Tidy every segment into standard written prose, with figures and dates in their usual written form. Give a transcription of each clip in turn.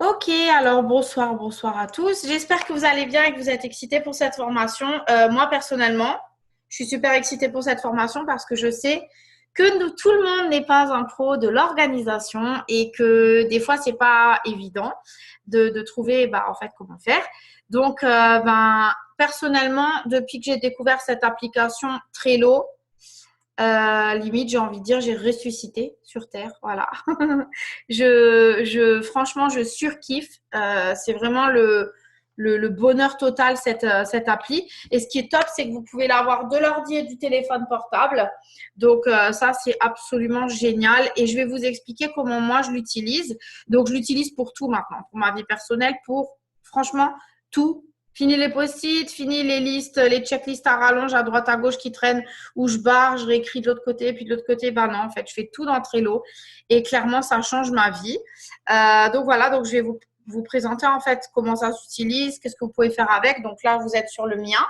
Ok, alors bonsoir à tous. J'espère que vous allez bien et que vous êtes excités pour cette formation. Moi, personnellement, je suis super excitée pour cette formation parce que je sais que tout le monde n'est pas un pro de l'organisation et que des fois, c'est pas évident de trouver en fait, comment faire. Donc, personnellement, depuis que j'ai découvert cette application Trello, limite, j'ai envie de dire, j'ai ressuscité sur Terre. Voilà. Franchement, je surkiffe. C'est vraiment le bonheur total, cette appli. Et ce qui est top, c'est que vous pouvez l'avoir de l'ordi et du téléphone portable. Donc, ça, c'est absolument génial. Et je vais vous expliquer comment moi, je l'utilise. Donc, je l'utilise pour tout maintenant, pour ma vie personnelle, pour franchement tout. Fini les post-it, fini les listes, les checklists à rallonge à droite à gauche qui traînent où je barre, je réécris de l'autre côté, puis de l'autre côté, ben non, en fait, je fais tout dans Trello et clairement, ça change ma vie. Donc voilà, donc je vais vous présenter en fait comment ça s'utilise, qu'est-ce que vous pouvez faire avec. Donc là, vous êtes sur le mien.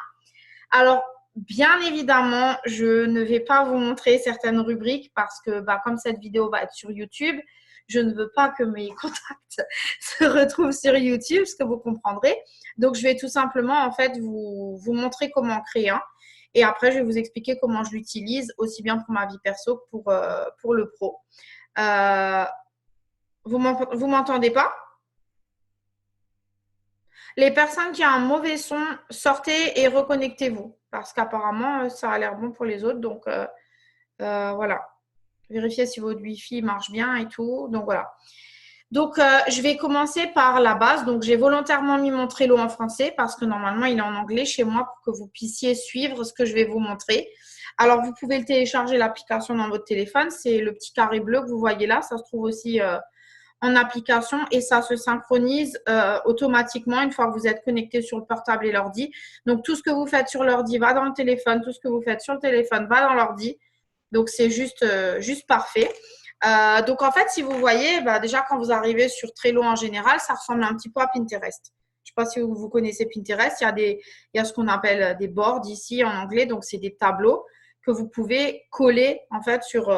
Alors, bien évidemment, je ne vais pas vous montrer certaines rubriques parce que comme cette vidéo va être sur YouTube, je ne veux pas que mes contacts se retrouvent sur YouTube, ce que vous comprendrez. Donc, je vais tout simplement en fait vous montrer comment créer un. Et après, je vais vous expliquer comment je l'utilise, aussi bien pour ma vie perso que pour le pro. Euh, vous m'entendez pas? Les personnes qui ont un mauvais son, sortez et reconnectez-vous. Parce qu'apparemment, ça a l'air bon pour les autres. Donc, voilà. Vérifiez si votre Wi-Fi marche bien et tout. Donc, voilà. Donc, je vais commencer par la base. Donc, j'ai volontairement mis mon Trello en français parce que normalement, il est en anglais chez moi pour que vous puissiez suivre ce que je vais vous montrer. Alors, vous pouvez le télécharger l'application dans votre téléphone. C'est le petit carré bleu que vous voyez là. Ça se trouve aussi en application et ça se synchronise automatiquement une fois que vous êtes connecté sur le portable et l'ordi. Donc, tout ce que vous faites sur l'ordi va dans le téléphone. Tout ce que vous faites sur le téléphone va dans l'ordi. Donc, c'est juste parfait. Donc, en fait, si vous voyez, déjà, quand vous arrivez sur Trello en général, ça ressemble un petit peu à Pinterest. Je ne sais pas si vous connaissez Pinterest. Il y a ce qu'on appelle des boards ici en anglais. Donc, c'est des tableaux que vous pouvez coller en fait sur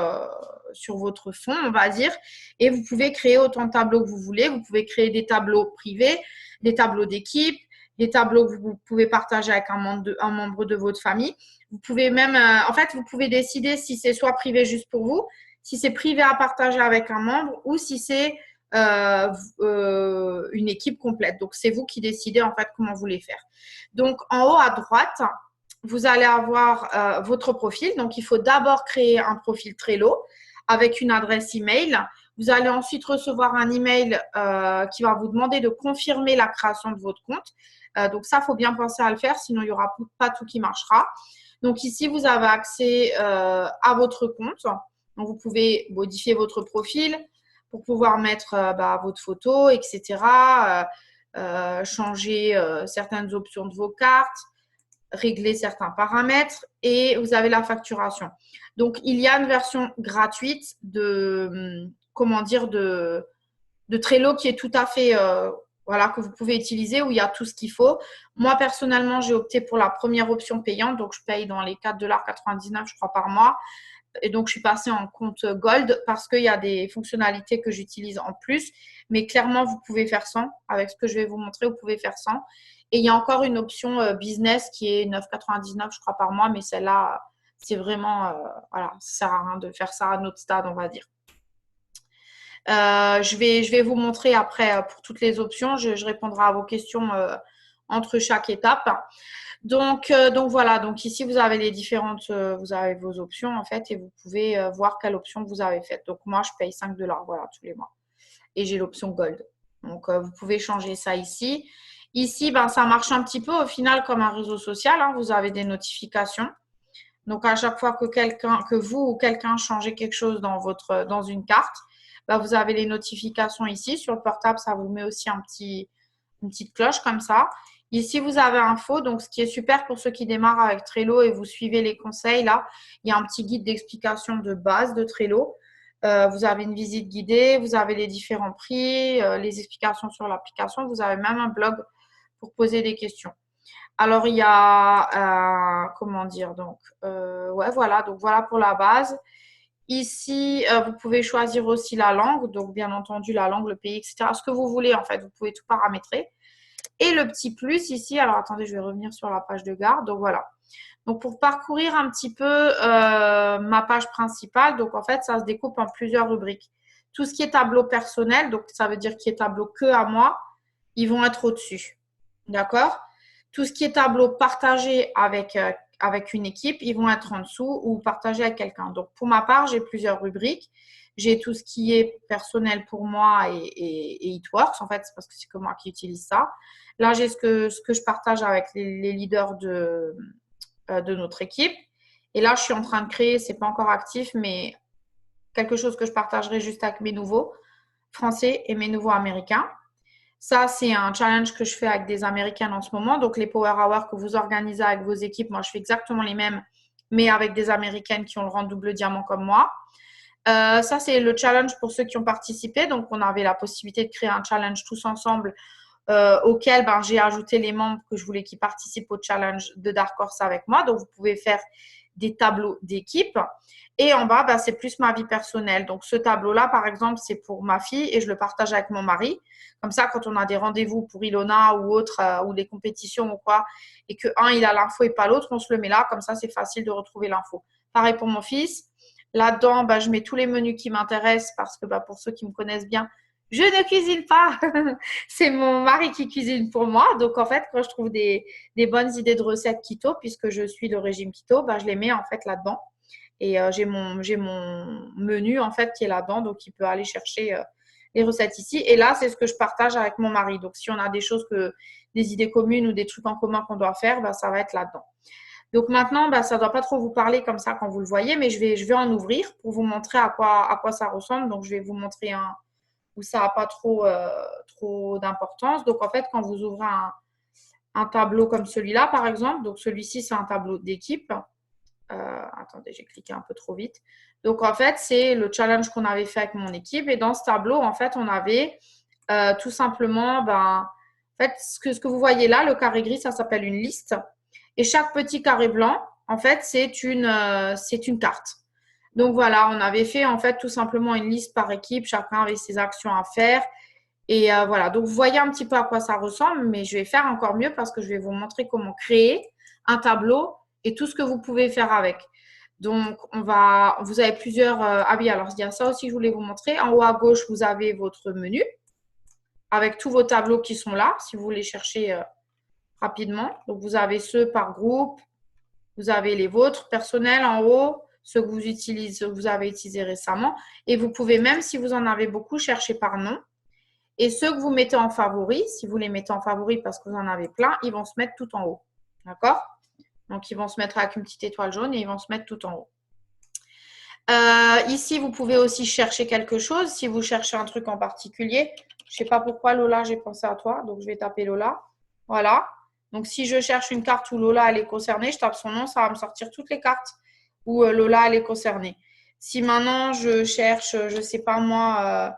votre fond, on va dire. Et vous pouvez créer autant de tableaux que vous voulez. Vous pouvez créer des tableaux privés, des tableaux d'équipe, des tableaux que vous pouvez partager avec un membre de votre famille. Vous pouvez même, en fait, vous pouvez décider si c'est soit privé juste pour vous, si c'est privé à partager avec un membre ou si c'est une équipe complète. Donc, c'est vous qui décidez en fait comment vous les faire. Donc, en haut à droite, vous allez avoir votre profil. Donc, il faut d'abord créer un profil Trello avec une adresse email. Vous allez ensuite recevoir un email qui va vous demander de confirmer la création de votre compte. Donc, ça, il faut bien penser à le faire, sinon il n'y aura pas tout qui marchera. Donc, ici, vous avez accès à votre compte. Donc, vous pouvez modifier votre profil pour pouvoir mettre votre photo, etc. Changer certaines options de vos cartes, régler certains paramètres et vous avez la facturation. Donc, il y a une version gratuite de Trello qui est tout à fait, voilà, que vous pouvez utiliser où il y a tout ce qu'il faut. Moi, personnellement, j'ai opté pour la première option payante, donc je paye dans les 4,99 $, je crois, par mois. Et donc, je suis passée en compte Gold parce qu'il y a des fonctionnalités que j'utilise en plus. Mais clairement, vous pouvez faire sans. Avec ce que je vais vous montrer, vous pouvez faire sans. Et il y a encore une option business qui est 9,99 $, je crois, par mois. Mais celle-là, c'est vraiment, voilà, ça sert à rien de faire ça à notre stade, on va dire. Je vais vous montrer après pour toutes les options. Je répondrai à vos questions entre chaque étape. Donc voilà, donc ici vous avez vous avez vos options en fait et vous pouvez voir quelle option vous avez faite. Donc moi je paye 5 $, voilà, tous les mois. Et j'ai l'option Gold. Donc vous pouvez changer ça ici. Ici, ça marche un petit peu au final comme un réseau social, hein. Vous avez des notifications. Donc à chaque fois que vous ou quelqu'un changez quelque chose dans une carte, vous avez les notifications ici. Sur le portable, ça vous met aussi une petite cloche comme ça. Ici, vous avez info. Donc, ce qui est super pour ceux qui démarrent avec Trello et vous suivez les conseils, là, il y a un petit guide d'explication de base de Trello. Vous avez une visite guidée, vous avez les différents prix, les explications sur l'application. Vous avez même un blog pour poser des questions. Alors, il y a, comment dire, donc, ouais, voilà. Donc, voilà pour la base. Ici, vous pouvez choisir aussi la langue, donc bien entendu la langue, le pays, etc. Ce que vous voulez en fait, vous pouvez tout paramétrer. Et le petit plus ici, alors attendez, je vais revenir sur la page de garde. Donc voilà. Donc pour parcourir un petit peu ma page principale, donc en fait ça se découpe en plusieurs rubriques. Tout ce qui est tableau personnel, donc ça veut dire qu'il est tableau que à moi, ils vont être au-dessus. D'accord? Tout ce qui est tableau partagé avec une équipe, ils vont être en dessous ou partagé avec quelqu'un. Donc pour ma part, j'ai plusieurs rubriques. J'ai tout ce qui est personnel pour moi et It Works, en fait, c'est parce que c'est que moi qui utilise ça. Là, j'ai ce que je partage avec les leaders de notre équipe. Et là, je suis en train de créer, c'est pas encore actif, mais quelque chose que je partagerai juste avec mes nouveaux français et mes nouveaux américains. Ça, c'est un challenge que je fais avec des Américains en ce moment. Donc, les Power Hours que vous organisez avec vos équipes, moi, je fais exactement les mêmes, mais avec des Américaines qui ont le rang double diamant comme moi. Ça, c'est le challenge pour ceux qui ont participé. Donc, on avait la possibilité de créer un challenge tous ensemble auquel j'ai ajouté les membres que je voulais qui participent au challenge de Dark Horse avec moi. Donc, vous pouvez faire des tableaux d'équipe. Et en bas, c'est plus ma vie personnelle. Donc, ce tableau-là, par exemple, c'est pour ma fille et je le partage avec mon mari. Comme ça, quand on a des rendez-vous pour Ilona ou autre, ou des compétitions ou quoi, et que un, il a l'info et pas l'autre, on se le met là. Comme ça, c'est facile de retrouver l'info. Pareil pour mon fils. Là-dedans, je mets tous les menus qui m'intéressent parce que pour ceux qui me connaissent bien, je ne cuisine pas. C'est mon mari qui cuisine pour moi. Donc, en fait, quand je trouve des bonnes idées de recettes keto, puisque je suis le régime keto, je les mets en fait là-dedans. Et j'ai mon menu en fait qui est là-dedans. Donc, il peut aller chercher les recettes ici. Et là, c'est ce que je partage avec mon mari. Donc, si on a des choses, des idées communes ou des trucs en commun qu'on doit faire, ça va être là-dedans. Donc maintenant, ça ne doit pas trop vous parler comme ça quand vous le voyez, mais je vais en ouvrir pour vous montrer à quoi ça ressemble. Donc, je vais vous montrer un où ça n'a pas trop d'importance. Donc, en fait, quand vous ouvrez un tableau comme celui-là, par exemple, donc celui-ci, c'est un tableau d'équipe. Attendez, j'ai cliqué un peu trop vite. Donc, en fait, c'est le challenge qu'on avait fait avec mon équipe. Et dans ce tableau, en fait, on avait tout simplement, en fait, ce que vous voyez là, le carré gris, ça s'appelle une liste. Et chaque petit carré blanc, en fait, c'est une carte. Donc voilà, on avait fait en fait tout simplement une liste par équipe, chacun avait ses actions à faire. Et voilà, donc vous voyez un petit peu à quoi ça ressemble, mais je vais faire encore mieux parce que je vais vous montrer comment créer un tableau et tout ce que vous pouvez faire avec. Donc, vous avez plusieurs… ah oui, alors il y a ça aussi que je voulais vous montrer. En haut à gauche, vous avez votre menu avec tous vos tableaux qui sont là, si vous voulez chercher rapidement. Donc, vous avez ceux par groupe, vous avez les vôtres personnels en haut, ceux que vous avez utilisés récemment. Et vous pouvez même, si vous en avez beaucoup, chercher par nom. Et ceux que vous mettez en favori, si vous les mettez en favori parce que vous en avez plein, ils vont se mettre tout en haut. D'accord? Donc, ils vont se mettre avec une petite étoile jaune et ils vont se mettre tout en haut. Ici, vous pouvez aussi chercher quelque chose. Si vous cherchez un truc en particulier, je ne sais pas pourquoi, Lola, j'ai pensé à toi. Donc, je vais taper Lola. Voilà. Donc, si je cherche une carte où Lola elle est concernée, je tape son nom, ça va me sortir toutes les cartes où Lola elle est concernée. Si maintenant, je cherche, je ne sais pas moi,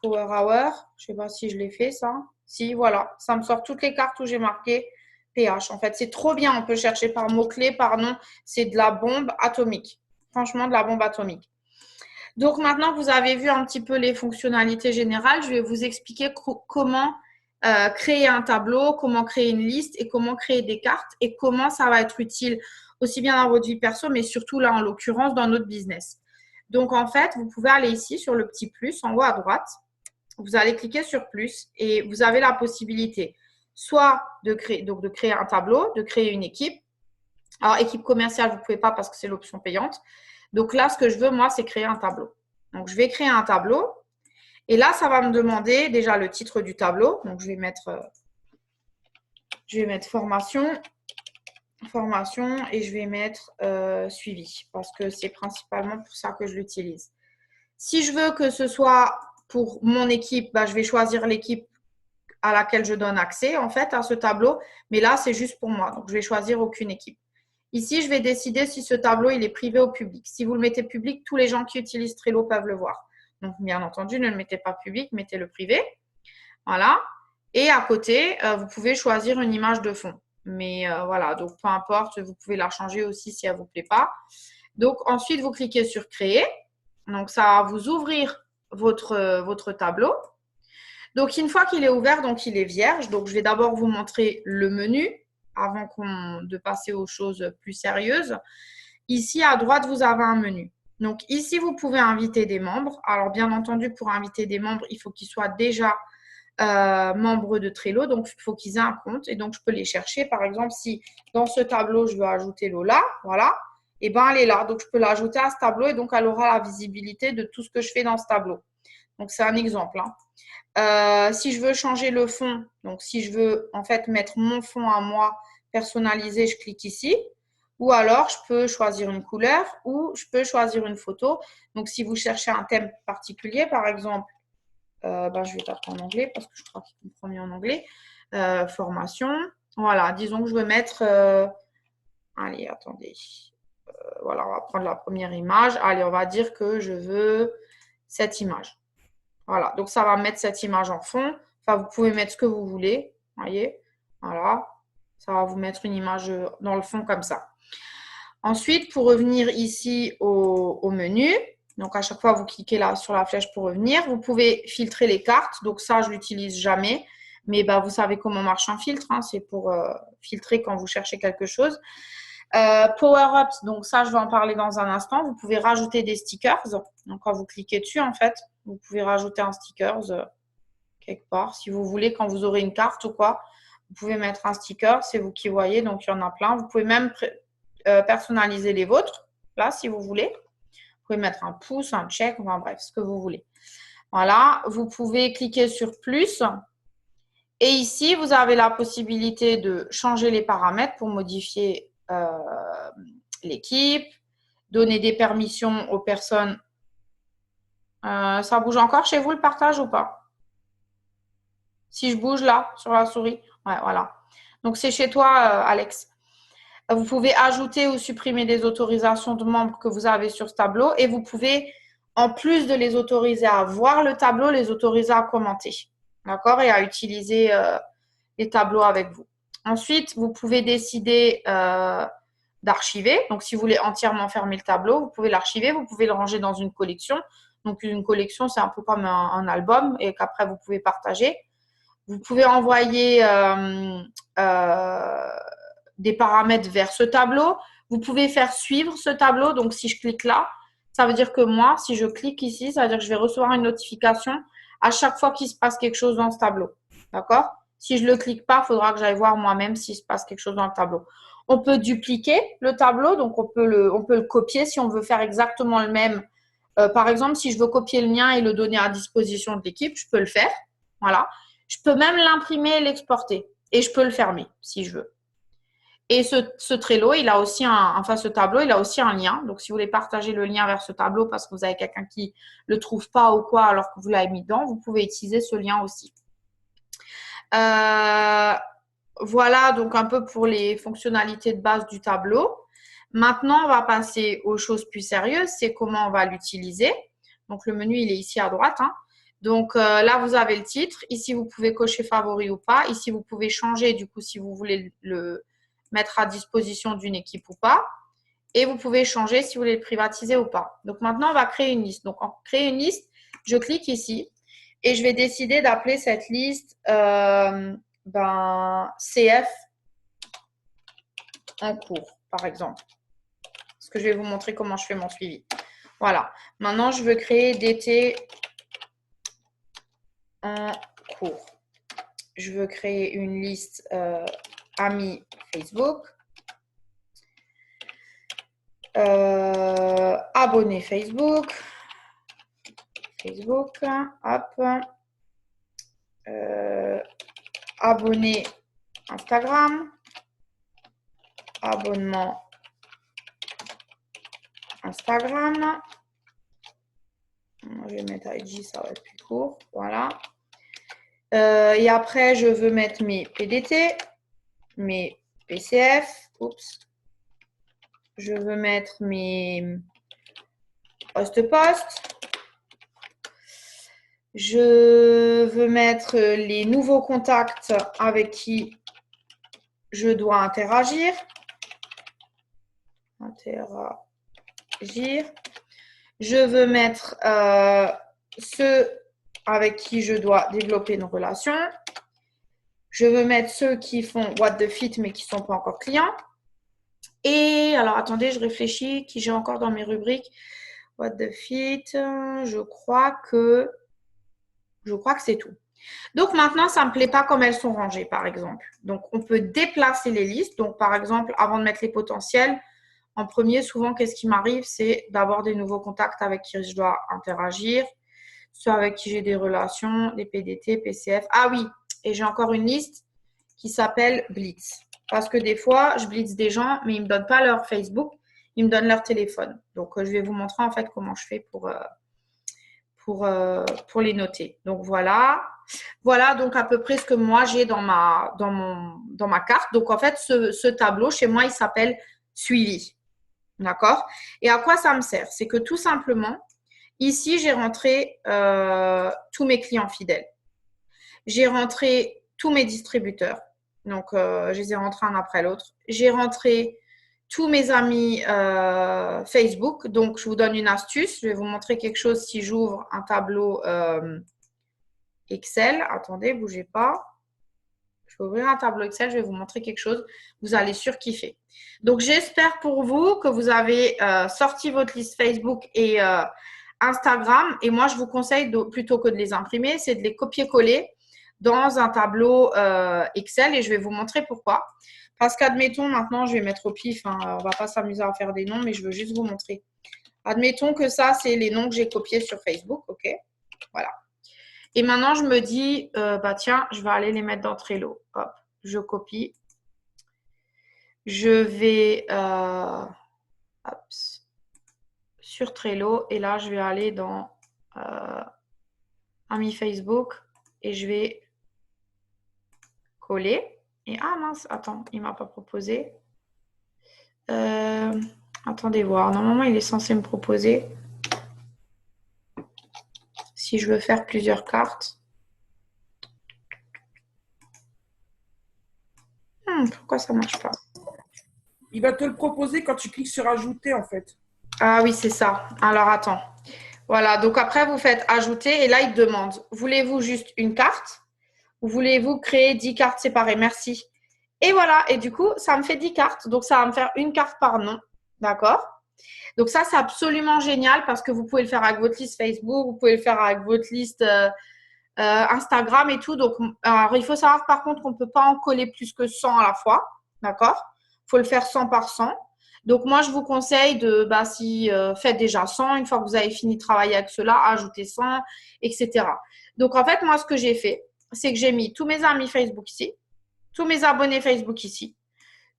Power Hour, je ne sais pas si je l'ai fait ça. Si, voilà. Ça me sort toutes les cartes où j'ai marqué PH. En fait, c'est trop bien. On peut chercher par mots-clés, par nom. C'est de la bombe atomique. Franchement, de la bombe atomique. Donc, maintenant que vous avez vu un petit peu les fonctionnalités générales, je vais vous expliquer comment créer un tableau, comment créer une liste et comment créer des cartes et comment ça va être utile aussi bien dans votre vie perso, mais surtout là, en l'occurrence, dans notre business. Donc, en fait, vous pouvez aller ici sur le petit plus en haut à droite. Vous allez cliquer sur plus et vous avez la possibilité soit de créer un tableau, de créer une équipe. Alors, équipe commerciale, vous ne pouvez pas parce que c'est l'option payante. Donc là, ce que je veux, moi, c'est créer un tableau. Donc, je vais créer un tableau. Et là, ça va me demander déjà le titre du tableau. Donc, je vais mettre formation et je vais mettre suivi parce que c'est principalement pour ça que je l'utilise. Si je veux que ce soit pour mon équipe, je vais choisir l'équipe à laquelle je donne accès en fait à ce tableau. Mais là, c'est juste pour moi. Donc, je vais choisir aucune équipe. Ici, je vais décider si ce tableau il est privé ou public. Si vous le mettez public, tous les gens qui utilisent Trello peuvent le voir. Donc, bien entendu, ne le mettez pas public, mettez-le privé. Voilà. Et à côté, vous pouvez choisir une image de fond. Mais voilà, donc peu importe, vous pouvez la changer aussi si elle ne vous plaît pas. Donc, ensuite, vous cliquez sur Créer. Donc, ça va vous ouvrir votre tableau. Donc, une fois qu'il est ouvert, donc il est vierge. Donc, je vais d'abord vous montrer le menu avant de passer aux choses plus sérieuses. Ici, à droite, vous avez un menu. Donc, ici, vous pouvez inviter des membres. Alors, bien entendu, pour inviter des membres, il faut qu'ils soient déjà membres de Trello. Donc, il faut qu'ils aient un compte. Et donc, je peux les chercher. Par exemple, si dans ce tableau, je veux ajouter Lola, voilà, et bien, elle est là. Donc, je peux l'ajouter à ce tableau et donc, elle aura la visibilité de tout ce que je fais dans ce tableau. Donc, c'est un exemple. Si je veux changer le fond, donc si je veux en fait mettre mon fond à moi personnalisé, je clique ici. Ou alors, je peux choisir une couleur ou je peux choisir une photo. Donc, si vous cherchez un thème particulier, par exemple, je vais taper en anglais parce que je crois qu'il comprend mieux en anglais. Formation. Voilà, disons que je veux mettre… allez, attendez. Voilà, on va prendre la première image. Allez, on va dire que je veux cette image. Voilà, donc ça va mettre cette image en fond. Enfin, vous pouvez mettre ce que vous voulez. Voyez, voilà. Ça va vous mettre une image dans le fond comme ça. Ensuite, pour revenir ici au menu, donc à chaque fois, vous cliquez là sur la flèche pour revenir. Vous pouvez filtrer les cartes. Donc ça, je ne l'utilise jamais. Mais vous savez comment marche un filtre. Hein, c'est pour filtrer quand vous cherchez quelque chose. Power-ups, donc ça, je vais en parler dans un instant. Vous pouvez rajouter des stickers. Donc, quand vous cliquez dessus, en fait, vous pouvez rajouter un sticker quelque part. Si vous voulez, quand vous aurez une carte ou quoi, vous pouvez mettre un sticker. C'est vous qui voyez, donc il y en a plein. Vous pouvez même personnaliser les vôtres, là, si vous voulez. Vous pouvez mettre un pouce, un check, enfin bref, ce que vous voulez. Voilà, vous pouvez cliquer sur plus. Et ici, vous avez la possibilité de changer les paramètres pour modifier l'équipe, donner des permissions aux personnes. Ça bouge encore chez vous le partage ou pas? Si je bouge là, sur la souris. Ouais, voilà. Donc, c'est chez toi, Alex. Vous pouvez ajouter ou supprimer des autorisations de membres que vous avez sur ce tableau et vous pouvez, en plus de les autoriser à voir le tableau, les autoriser à commenter. D'accord? Et à utiliser les tableaux avec vous. Ensuite, vous pouvez décider d'archiver. Donc, si vous voulez entièrement fermer le tableau, vous pouvez l'archiver. Vous pouvez le ranger dans une collection. Donc, une collection, c'est un peu comme un album et qu'après, vous pouvez partager. Vous pouvez envoyer des paramètres vers ce tableau. Vous pouvez faire suivre ce tableau. Donc, si je clique là, ça veut dire que moi, si je clique ici, ça veut dire que je vais recevoir une notification à chaque fois qu'il se passe quelque chose dans ce tableau. D'accord? Si je ne le clique pas, il faudra que j'aille voir moi-même s'il se passe quelque chose dans le tableau. On peut dupliquer le tableau, donc on peut le copier si on veut faire exactement le même. Par exemple, si je veux copier le mien et le donner à disposition de l'équipe, je peux le faire. Voilà. Je peux même l'imprimer et l'exporter. Et je peux le fermer si je veux. Et ce Trello, il a aussi ce tableau, il a aussi un lien. Donc, si vous voulez partager le lien vers ce tableau parce que vous avez quelqu'un qui ne le trouve pas ou quoi alors que vous l'avez mis dedans, vous pouvez utiliser ce lien aussi. Voilà donc un peu pour les fonctionnalités de base du tableau. Maintenant, on va passer aux choses plus sérieuses. C'est comment on va l'utiliser. Donc, le menu, il est ici à droite. Hein. Donc, là, vous avez le titre. Ici, vous pouvez cocher favori ou pas. Ici, vous pouvez changer, du coup, si vous voulez le mettre à disposition d'une équipe ou pas. Et vous pouvez changer si vous voulez le privatiser ou pas. Donc, maintenant, on va créer une liste. Donc, en créer une liste, je clique ici et je vais décider d'appeler cette liste CF en cours, par exemple. Parce que je vais vous montrer comment je fais mon suivi. Voilà. Maintenant, je veux créer DT en cours. Je veux créer une liste amis Facebook. Abonnés Facebook. Facebook. Hop. Abonnés Instagram. Abonnement Instagram. Je vais mettre IG, ça va être plus court. Voilà. Et après, je veux mettre mes PDT, mes PCF. Oups. Je veux mettre mes post-post. Je veux mettre les nouveaux contacts avec qui je dois interagir. Je veux mettre ceux avec qui je dois développer une relation. Je veux mettre ceux qui font what the fit mais qui ne sont pas encore clients. Et alors, attendez, je réfléchis, qui j'ai encore dans mes rubriques. What the fit, je crois que c'est tout. Donc maintenant, ça ne me plaît pas comme elles sont rangées, par exemple. Donc, on peut déplacer les listes. Donc, par exemple, avant de mettre les potentiels, en premier, souvent, qu'est-ce qui m'arrive? C'est d'avoir des nouveaux contacts avec qui je dois interagir, ceux avec qui j'ai des relations, des PDT, PCF. Ah oui, et j'ai encore une liste qui s'appelle Blitz. Parce que des fois, je blitz des gens, mais ils ne me donnent pas leur Facebook, ils me donnent leur téléphone. Donc, je vais vous montrer en fait comment je fais pour les noter. Donc, voilà. Voilà donc à peu près ce que moi j'ai dans ma carte. Donc, en fait, ce tableau, chez moi, il s'appelle suivi. D'accord? Et à quoi ça me sert? C'est que tout simplement, ici, j'ai rentré tous mes clients fidèles. J'ai rentré tous mes distributeurs. Donc, je les ai rentrés un après l'autre. J'ai rentré tous mes amis Facebook. Donc, je vous donne une astuce. Je vais vous montrer quelque chose si j'ouvre un tableau Excel. Attendez, bougez pas. Je vais ouvrir un tableau Excel. Je vais vous montrer quelque chose. Vous allez surkiffer. Donc, j'espère pour vous que vous avez sorti votre liste Facebook et Instagram. Et moi, je vous conseille, plutôt que de les imprimer, c'est de les copier-coller dans un tableau Excel et je vais vous montrer pourquoi. Parce qu'admettons, maintenant, je vais mettre au pif, hein, on ne va pas s'amuser à faire des noms, mais je veux juste vous montrer. Admettons que ça, c'est les noms que j'ai copiés sur Facebook, ok? Voilà. Et maintenant, je me dis, bah tiens, je vais aller les mettre dans Trello. Hop, je copie. Je vais sur Trello et là, je vais aller dans Amis Facebook et je vais coller. Et ah mince, attends, il ne m'a pas proposé. Attendez voir. Normalement, il est censé me proposer si je veux faire plusieurs cartes. Pourquoi ça ne marche pas? Il va te le proposer quand tu cliques sur ajouter, en fait. Ah oui, c'est ça. Alors, attends. Voilà, donc après, vous faites ajouter et là, il te demande, voulez-vous juste une carte ou voulez-vous créer 10 cartes séparées? Merci. Et voilà, et du coup, ça me fait 10 cartes. Donc, ça va me faire une carte par nom. D'accord? Donc, ça, c'est absolument génial parce que vous pouvez le faire avec votre liste Facebook, vous pouvez le faire avec votre liste Instagram et tout. Donc, alors, il faut savoir par contre qu'on ne peut pas en coller plus que 100 à la fois. D'accord? Il faut le faire 100 par 100. Donc, moi, je vous conseille de, si faites déjà 100, une fois que vous avez fini de travailler avec cela, ajoutez 100, etc. Donc, en fait, moi, ce que j'ai fait, c'est que j'ai mis tous mes amis Facebook ici, tous mes abonnés Facebook ici,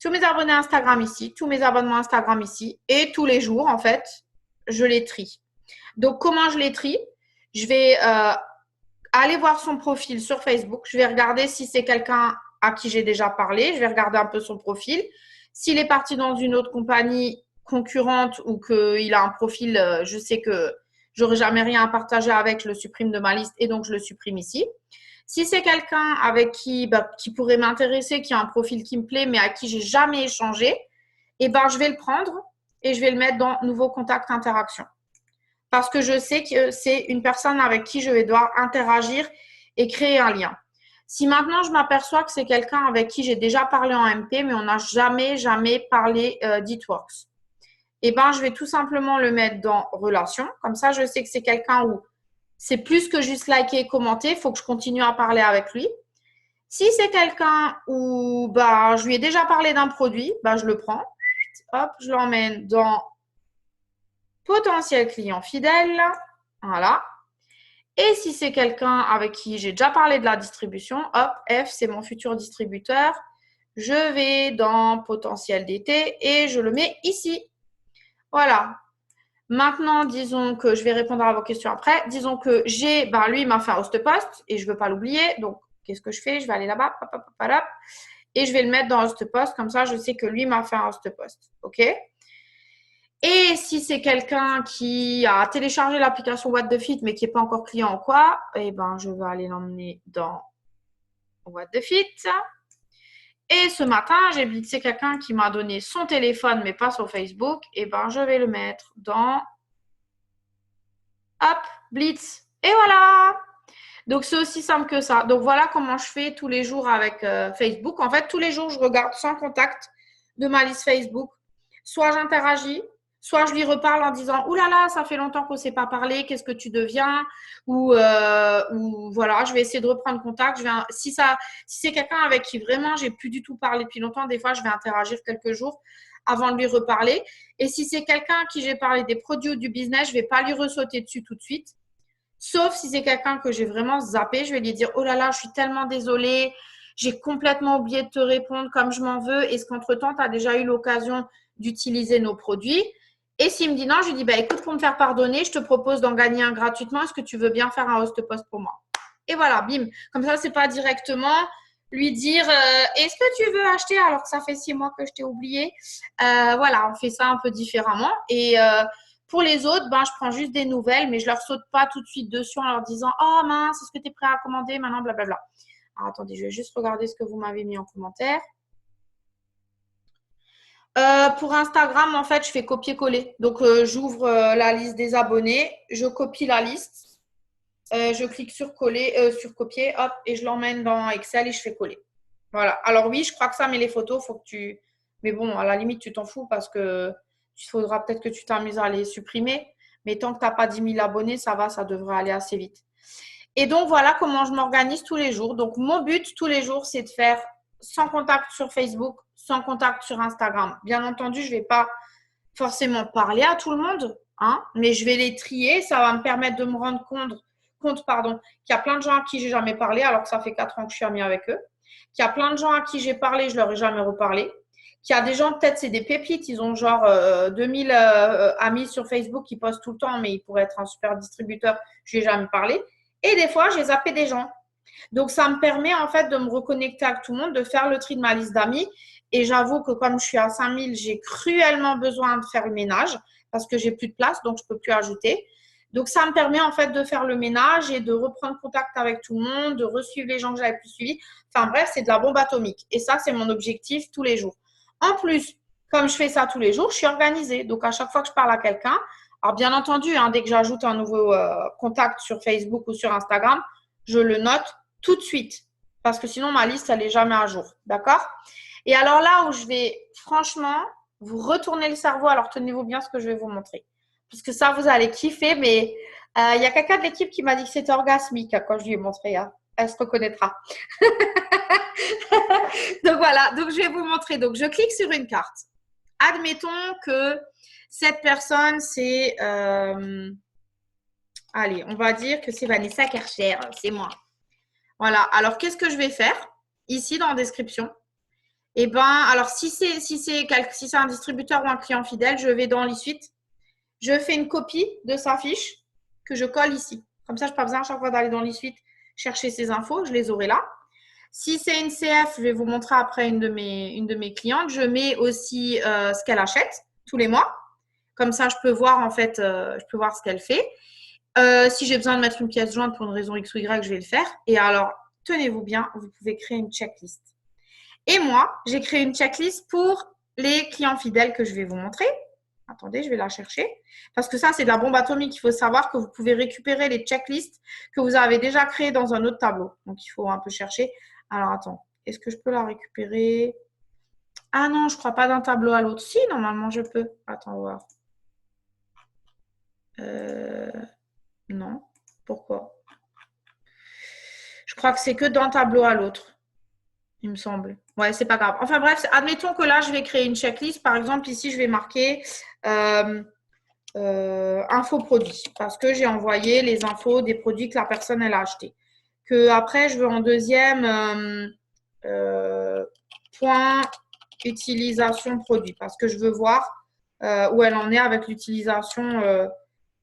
tous mes abonnés Instagram ici, tous mes abonnements Instagram ici, et tous les jours, en fait, je les trie. Donc, comment je les trie? Je vais aller voir son profil sur Facebook. Je vais regarder si c'est quelqu'un à qui j'ai déjà parlé. Je vais regarder un peu son profil. S'il est parti dans une autre compagnie concurrente ou qu'il a un profil, je sais que j'aurai jamais rien à partager avec, je le supprime de ma liste et donc je le supprime ici. Si c'est quelqu'un avec qui pourrait m'intéresser, qui a un profil qui me plaît, mais à qui j'ai jamais échangé, je vais le prendre et je vais le mettre dans nouveaux contacts interaction. Parce que je sais que c'est une personne avec qui je vais devoir interagir et créer un lien. Si maintenant je m'aperçois que c'est quelqu'un avec qui j'ai déjà parlé en MP, mais on n'a jamais parlé d'Itworks, je vais tout simplement le mettre dans relation. Comme ça, je sais que c'est quelqu'un où c'est plus que juste liker et commenter. Il faut que je continue à parler avec lui. Si c'est quelqu'un où je lui ai déjà parlé d'un produit, je le prends. Hop, je l'emmène dans potentiel client fidèle. Voilà. Et si c'est quelqu'un avec qui j'ai déjà parlé de la distribution, hop, F, c'est mon futur distributeur. Je vais dans potentiel d'été et je le mets ici. Voilà. Maintenant, disons que je vais répondre à vos questions après. Disons que j'ai, lui, il m'a fait un host post et je ne veux pas l'oublier. Donc, qu'est-ce que je fais? Je vais aller là-bas, et je vais le mettre dans host post. Comme ça, je sais que lui m'a fait un host post. OK? Et si c'est quelqu'un qui a téléchargé l'application What the Fit, mais qui n'est pas encore client ou quoi, je vais aller l'emmener dans What the Fit. Et ce matin, j'ai blitzé quelqu'un qui m'a donné son téléphone, mais pas son Facebook. Je vais le mettre dans hop, blitz. Et voilà. Donc, c'est aussi simple que ça. Donc, voilà comment je fais tous les jours avec Facebook. En fait, tous les jours, je regarde sans contact de ma liste Facebook. Soit j'interagis, soit je lui reparle en disant « Ouh là là, ça fait longtemps qu'on ne s'est pas parlé, qu'est-ce que tu deviens ?» ou voilà, je vais essayer de reprendre contact. Si c'est quelqu'un avec qui vraiment j'ai plus du tout parlé depuis longtemps, des fois, je vais interagir quelques jours avant de lui reparler. Et si c'est quelqu'un à qui j'ai parlé des produits ou du business, je ne vais pas lui ressauter dessus tout de suite. Sauf si c'est quelqu'un que j'ai vraiment zappé, je vais lui dire « Oh là là, je suis tellement désolée, j'ai complètement oublié de te répondre comme je m'en veux. Est-ce qu'entre-temps, tu as déjà eu l'occasion d'utiliser nos produits ?» Et s'il me dit non, je lui dis bah, « Écoute, pour me faire pardonner, je te propose d'en gagner un gratuitement. Est-ce que tu veux bien faire un host post pour moi ?» Et voilà, bim. Comme ça, c'est pas directement lui dire est-ce que tu veux acheter alors que ça fait 6 mois que je t'ai oublié. Voilà, on fait ça un peu différemment. Et pour les autres, ben, je prends juste des nouvelles, mais je leur saute pas tout de suite dessus en leur disant « Oh mince, est-ce que tu es prêt à commander maintenant, blablabla. » Alors, attendez, je vais juste regarder ce que vous m'avez mis en commentaire. Pour Instagram, en fait, je fais copier-coller. Donc, j'ouvre la liste des abonnés, je copie la liste, je clique sur coller, sur copier, hop, et je l'emmène dans Excel et je fais coller. Voilà. Alors oui, je crois que ça, mais les photos, faut que tu… Mais bon, à la limite, tu t'en fous parce que il faudra peut-être que tu t'amuses à les supprimer. Mais tant que tu n'as pas 10 000 abonnés, ça va, ça devrait aller assez vite. Et donc, voilà comment je m'organise tous les jours. Donc, mon but tous les jours, c'est de faire sans contact sur Facebook, sans contact sur Instagram. Bien entendu, je ne vais pas forcément parler à tout le monde, hein, mais je vais les trier. Ça va me permettre de me rendre compte qu'il y a plein de gens à qui j'ai jamais parlé, alors que ça fait 4 ans que je suis amie avec eux. Qu'il y a plein de gens à qui j'ai parlé, je leur ai jamais reparlé. Qu'il y a des gens, peut-être c'est des pépites, ils ont genre 2000 amis sur Facebook qui postent tout le temps, mais ils pourraient être un super distributeur, je n'ai jamais parlé. Et des fois, j'ai zappé des gens. Donc, ça me permet en fait de me reconnecter avec tout le monde, de faire le tri de ma liste d'amis. Et j'avoue que comme je suis à 5000, j'ai cruellement besoin de faire le ménage parce que j'ai plus de place, donc je ne peux plus ajouter. Donc, ça me permet en fait de faire le ménage et de reprendre contact avec tout le monde, de resuivre les gens que j'avais plus suivis. Enfin bref, c'est de la bombe atomique. Et ça, c'est mon objectif tous les jours. En plus, comme je fais ça tous les jours, je suis organisée. Donc, à chaque fois que je parle à quelqu'un, alors bien entendu, hein, dès que j'ajoute un nouveau contact sur Facebook ou sur Instagram, je le note tout de suite parce que sinon, ma liste, elle n'est jamais à jour. D'accord? Et alors là où je vais franchement vous retourner le cerveau, alors tenez-vous bien ce que je vais vous montrer. Parce que ça, vous allez kiffer, mais il y a quelqu'un de l'équipe qui m'a dit que c'était orgasmique quand je lui ai montré. Hein. Elle se reconnaîtra. Donc voilà, donc je vais vous montrer. Donc je clique sur une carte. Admettons que cette personne, c'est… allez, on va dire que c'est Vanessa Kercher, c'est moi. Voilà, alors qu'est-ce que je vais faire ici dans la description? Eh bien, alors si c'est un distributeur ou un client fidèle, je vais dans l'e-suite. Je fais une copie de sa fiche que je colle ici. Comme ça, je n'ai pas besoin à chaque fois d'aller dans l'e-suite chercher ces infos. Je les aurai là. Si c'est une CF, je vais vous montrer après une de mes clientes. Je mets aussi ce qu'elle achète tous les mois. Comme ça, je peux voir en fait, je peux voir ce qu'elle fait. Si j'ai besoin de mettre une pièce jointe pour une raison X ou Y, je vais le faire. Et alors, tenez-vous bien, vous pouvez créer une checklist. Et moi, j'ai créé une checklist pour les clients fidèles que je vais vous montrer. Attendez, je vais la chercher. Parce que ça, c'est de la bombe atomique. Il faut savoir que vous pouvez récupérer les checklists que vous avez déjà créées dans un autre tableau. Donc, il faut un peu chercher. Alors, attends. Est-ce que je peux la récupérer? Ah non, je ne crois pas d'un tableau à l'autre. Si, normalement, je peux. Attends, on va voir. Non. Pourquoi? Je crois que c'est que d'un tableau à l'autre. Il me semble. Ouais, c'est pas grave. Enfin bref, admettons que là, je vais créer une checklist. Par exemple, ici, je vais marquer info produit parce que j'ai envoyé les infos des produits que la personne elle a acheté. Que après, je veux en deuxième point utilisation produit parce que je veux voir où elle en est avec l'utilisation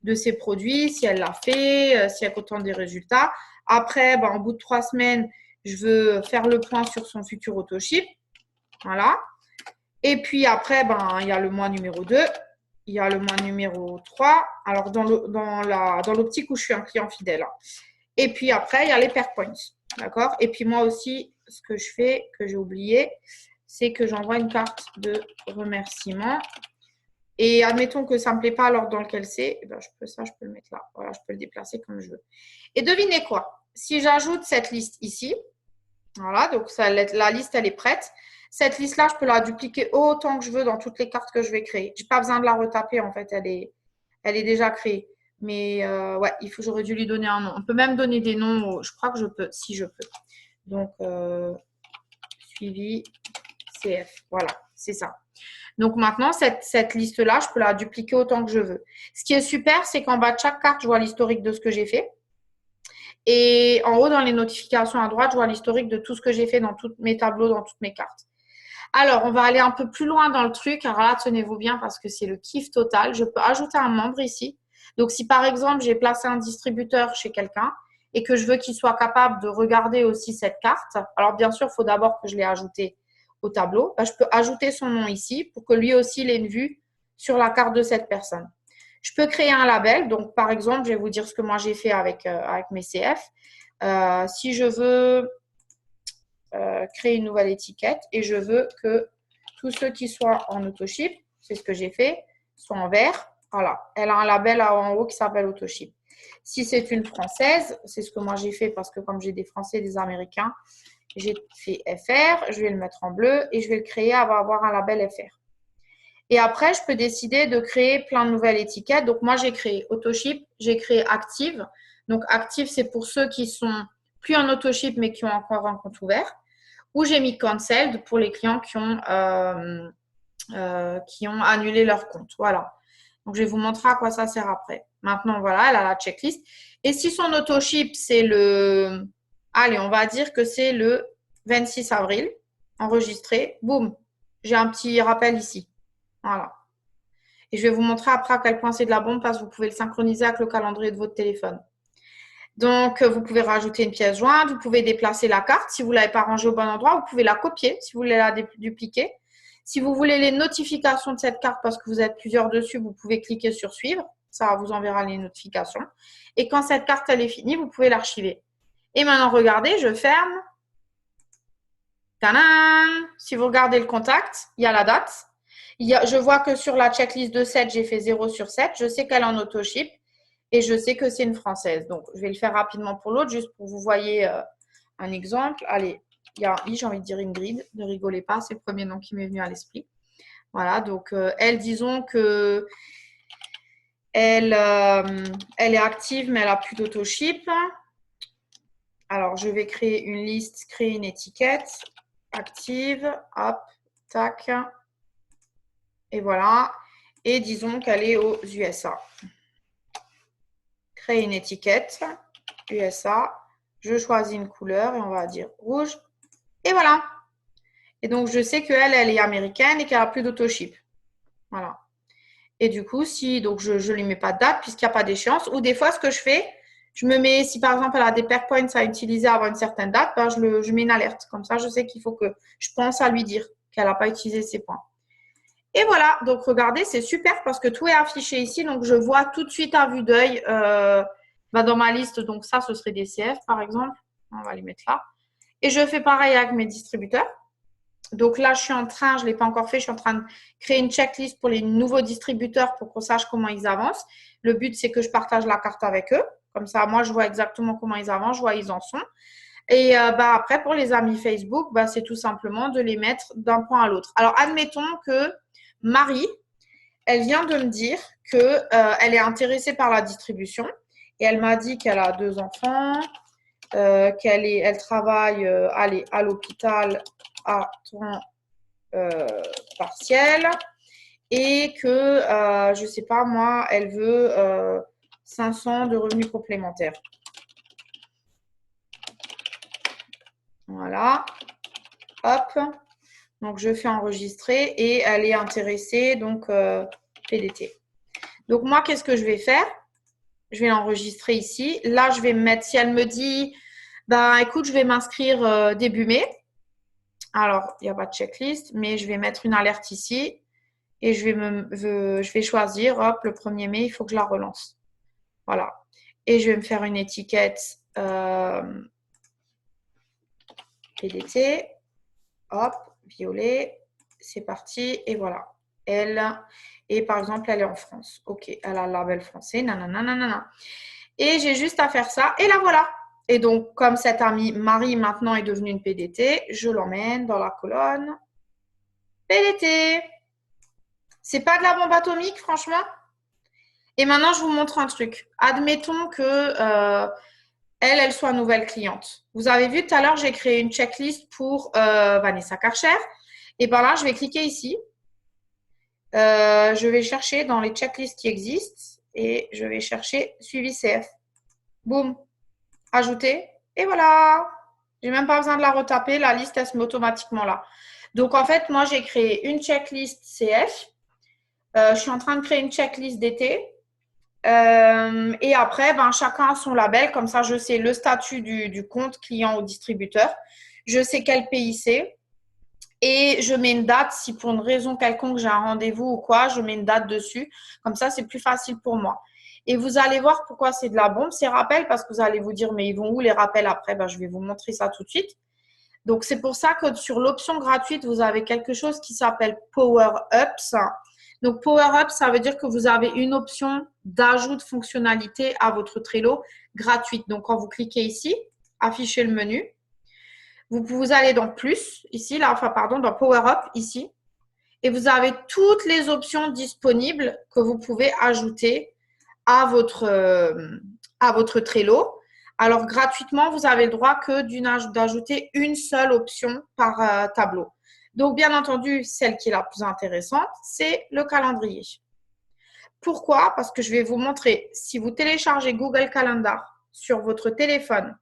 de ses produits, si elle l'a fait, si elle contente des résultats. Après, en bout de 3 semaines, je veux faire le point sur son futur autoship. Voilà. Et puis après, il y a le mois numéro 2. Il y a le mois numéro 3. Alors, dans l'optique où je suis un client fidèle. Et puis après, il y a les pair points. D'accord? Et puis moi aussi, ce que je fais, que j'ai oublié, c'est que j'envoie une carte de remerciement. Et admettons que ça ne me plaît pas l'ordre dans lequel c'est, eh ben, je peux le mettre là. Voilà, je peux le déplacer comme je veux. Et devinez quoi? Si j'ajoute cette liste ici, voilà, donc ça, la liste, elle est prête. Cette liste-là, je peux la dupliquer autant que je veux dans toutes les cartes que je vais créer. Je n'ai pas besoin de la retaper, en fait, elle est déjà créée. Mais ouais, j'aurais dû lui donner un nom. On peut même donner des noms, je crois que je peux, si je peux. Donc, suivi CF, voilà, c'est ça. Donc maintenant, cette liste-là, je peux la dupliquer autant que je veux. Ce qui est super, c'est qu'en bas de chaque carte, je vois l'historique de ce que j'ai fait. Et en haut, dans les notifications à droite, je vois l'historique de tout ce que j'ai fait dans tous mes tableaux, dans toutes mes cartes. Alors, on va aller un peu plus loin dans le truc. Alors là, tenez-vous bien parce que c'est le kiff total. Je peux ajouter un membre ici. Donc, si par exemple, j'ai placé un distributeur chez quelqu'un et que je veux qu'il soit capable de regarder aussi cette carte, alors bien sûr, il faut d'abord que je l'ai ajouté au tableau. Je peux ajouter son nom ici pour que lui aussi il ait une vue sur la carte de cette personne. Je peux créer un label. Donc, par exemple, je vais vous dire ce que moi j'ai fait avec mes CF. Si je veux créer une nouvelle étiquette et je veux que tous ceux qui soient en autoship, c'est ce que j'ai fait, soient en vert. Voilà, elle a un label en haut qui s'appelle autoship. Si c'est une française, c'est ce que moi j'ai fait parce que comme j'ai des Français et des Américains, j'ai fait FR, je vais le mettre en bleu et je vais le créer, elle va avoir un label FR. Et après, je peux décider de créer plein de nouvelles étiquettes. Donc, moi, j'ai créé Autoship, j'ai créé Active. Donc, Active, c'est pour ceux qui sont plus en Autoship, mais qui ont encore un compte ouvert. Ou j'ai mis Cancelled pour les clients qui ont annulé leur compte. Voilà. Donc, je vais vous montrer à quoi ça sert après. Maintenant, voilà, elle a la checklist. Et si son Autoship, c'est le… Allez, on va dire que c'est le 26 avril, enregistré. Boum, j'ai un petit rappel ici. Voilà. Et je vais vous montrer après à quel point c'est de la bombe parce que vous pouvez le synchroniser avec le calendrier de votre téléphone. Donc, vous pouvez rajouter une pièce jointe, vous pouvez déplacer la carte. Si vous ne l'avez pas rangée au bon endroit, vous pouvez la copier si vous voulez la dupliquer. Si vous voulez les notifications de cette carte parce que vous êtes plusieurs dessus, vous pouvez cliquer sur suivre. Ça vous enverra les notifications. Et quand cette carte elle est finie, vous pouvez l'archiver. Et maintenant, regardez, je ferme. Tadam! Si vous regardez le contact, il y a la date. Je vois que sur la checklist de 7, j'ai fait 0 sur 7. Je sais qu'elle est en autoship et je sais que c'est une française. Donc, je vais le faire rapidement pour l'autre, juste pour que vous voyez un exemple. Allez, il y a j'ai envie de dire Ingrid. Ne rigolez pas, c'est le premier nom qui m'est venu à l'esprit. Voilà, donc elle, disons que elle est active, mais elle n'a plus d'autoship. Alors, je vais créer une liste, créer une étiquette. Active, hop, tac. Et voilà. Et disons qu'elle est aux USA. Créer une étiquette, USA. Je choisis une couleur et on va dire rouge. Et voilà. Et donc, je sais qu'elle, elle est américaine et qu'elle n'a plus d'autoship. Voilà. Et du coup, donc je ne lui mets pas de date puisqu'il n'y a pas d'échéance. Ou des fois, ce que je fais, je me mets, si par exemple, elle a des pair points à utiliser avant une certaine date, ben, je mets une alerte. Comme ça, je sais qu'il faut que je pense à lui dire qu'elle n'a pas utilisé ses points. Et voilà, donc regardez, c'est super parce que tout est affiché ici. Donc, je vois tout de suite à vue d'œil dans ma liste. Donc, ça, ce serait des CF, par exemple. On va les mettre là. Et je fais pareil avec mes distributeurs. Donc là, je ne l'ai pas encore fait, je suis en train de créer une checklist pour les nouveaux distributeurs pour qu'on sache comment ils avancent. Le but, c'est que je partage la carte avec eux. Comme ça, moi, je vois exactement comment ils avancent, je vois où ils en sont. Et après, pour les amis Facebook, c'est tout simplement de les mettre d'un point à l'autre. Alors, admettons que Marie, elle vient de me dire qu'elle est intéressée par la distribution et elle m'a dit qu'elle a 2 enfants, qu'elle travaille à l'hôpital à temps partiel et que, je ne sais pas moi, elle veut 500 de revenus complémentaires. Voilà. Hop. Donc, je fais enregistrer et elle est intéressée, donc PDT. Donc, moi, qu'est-ce que je vais faire? Je vais l'enregistrer ici. Là, je vais me mettre, si elle me dit, écoute, je vais m'inscrire début mai. Alors, il n'y a pas de checklist, mais je vais mettre une alerte ici et je vais choisir, hop, le 1er mai, il faut que je la relance. Voilà. Et je vais me faire une étiquette PDT. Hop, violet. C'est parti et voilà. elle. Et par exemple, elle est en France. OK, elle a le label français. Nanana, nanana. Et j'ai juste à faire ça. Et la voilà. Et donc, comme cette amie Marie maintenant est devenue une PDT, je l'emmène dans la colonne PDT. C'est pas de la bombe atomique, franchement. Et maintenant, je vous montre un truc. Admettons que elle soit nouvelle cliente. Vous avez vu tout à l'heure, j'ai créé une checklist pour Vanessa Karcher. Et par là, je vais cliquer ici. Je vais chercher dans les checklists qui existent et je vais chercher suivi CF. Boum, ajouter. Et voilà. J'ai même pas besoin de la retaper. La liste, elle se met automatiquement là. Donc, en fait, moi, j'ai créé une checklist CF. Je suis en train de créer une checklist d'été. Et après, ben, chacun a son label. Comme ça, je sais le statut du compte client ou distributeur. Je sais quel pays c'est. Et je mets une date. Si pour une raison quelconque, j'ai un rendez-vous ou quoi, je mets une date dessus. Comme ça, c'est plus facile pour moi. Et vous allez voir pourquoi c'est de la bombe, ces rappels, parce que vous allez vous dire, mais ils vont où les rappels après? Ben, je vais vous montrer ça tout de suite. Donc, c'est pour ça que sur l'option gratuite, vous avez quelque chose qui s'appelle Power Ups. Donc, Power Ups, ça veut dire que vous avez une option d'ajout de fonctionnalité à votre Trello gratuite. Donc, quand vous cliquez ici, afficher le menu, vous allez dans Plus, ici, là, enfin, pardon, dans Power Up, ici, et vous avez toutes les options disponibles que vous pouvez ajouter à votre Trello. Alors, gratuitement, vous avez le droit que d'ajouter une seule option par tableau. Donc, bien entendu, celle qui est la plus intéressante, c'est le calendrier. Pourquoi? Parce que je vais vous montrer, si vous téléchargez Google Calendar sur votre téléphone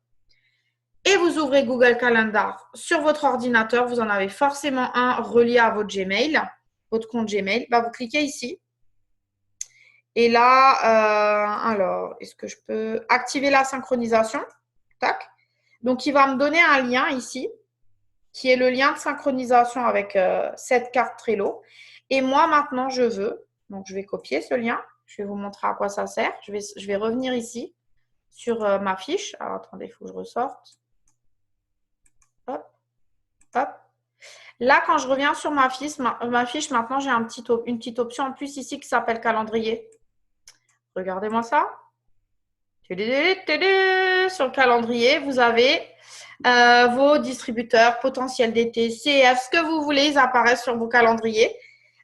et vous ouvrez Google Calendar sur votre ordinateur, vous en avez forcément un relié à votre Gmail, votre compte Gmail. Bah, vous cliquez ici. Et là, alors, est-ce que je peux activer la synchronisation? Tac. Donc, il va me donner un lien ici, qui est le lien de synchronisation avec cette carte Trello. Et moi, maintenant, je veux, donc je vais copier ce lien. Je vais vous montrer à quoi ça sert. Je vais revenir ici sur ma fiche. Alors, attendez, il faut que je ressorte. Hop, hop. Là, quand je reviens sur ma fiche maintenant, j'ai une petite option en plus ici qui s'appelle calendrier. Regardez-moi ça. Sur le calendrier, vous avez vos distributeurs potentiels d'été, CF, ce que vous voulez, ils apparaissent sur vos calendriers.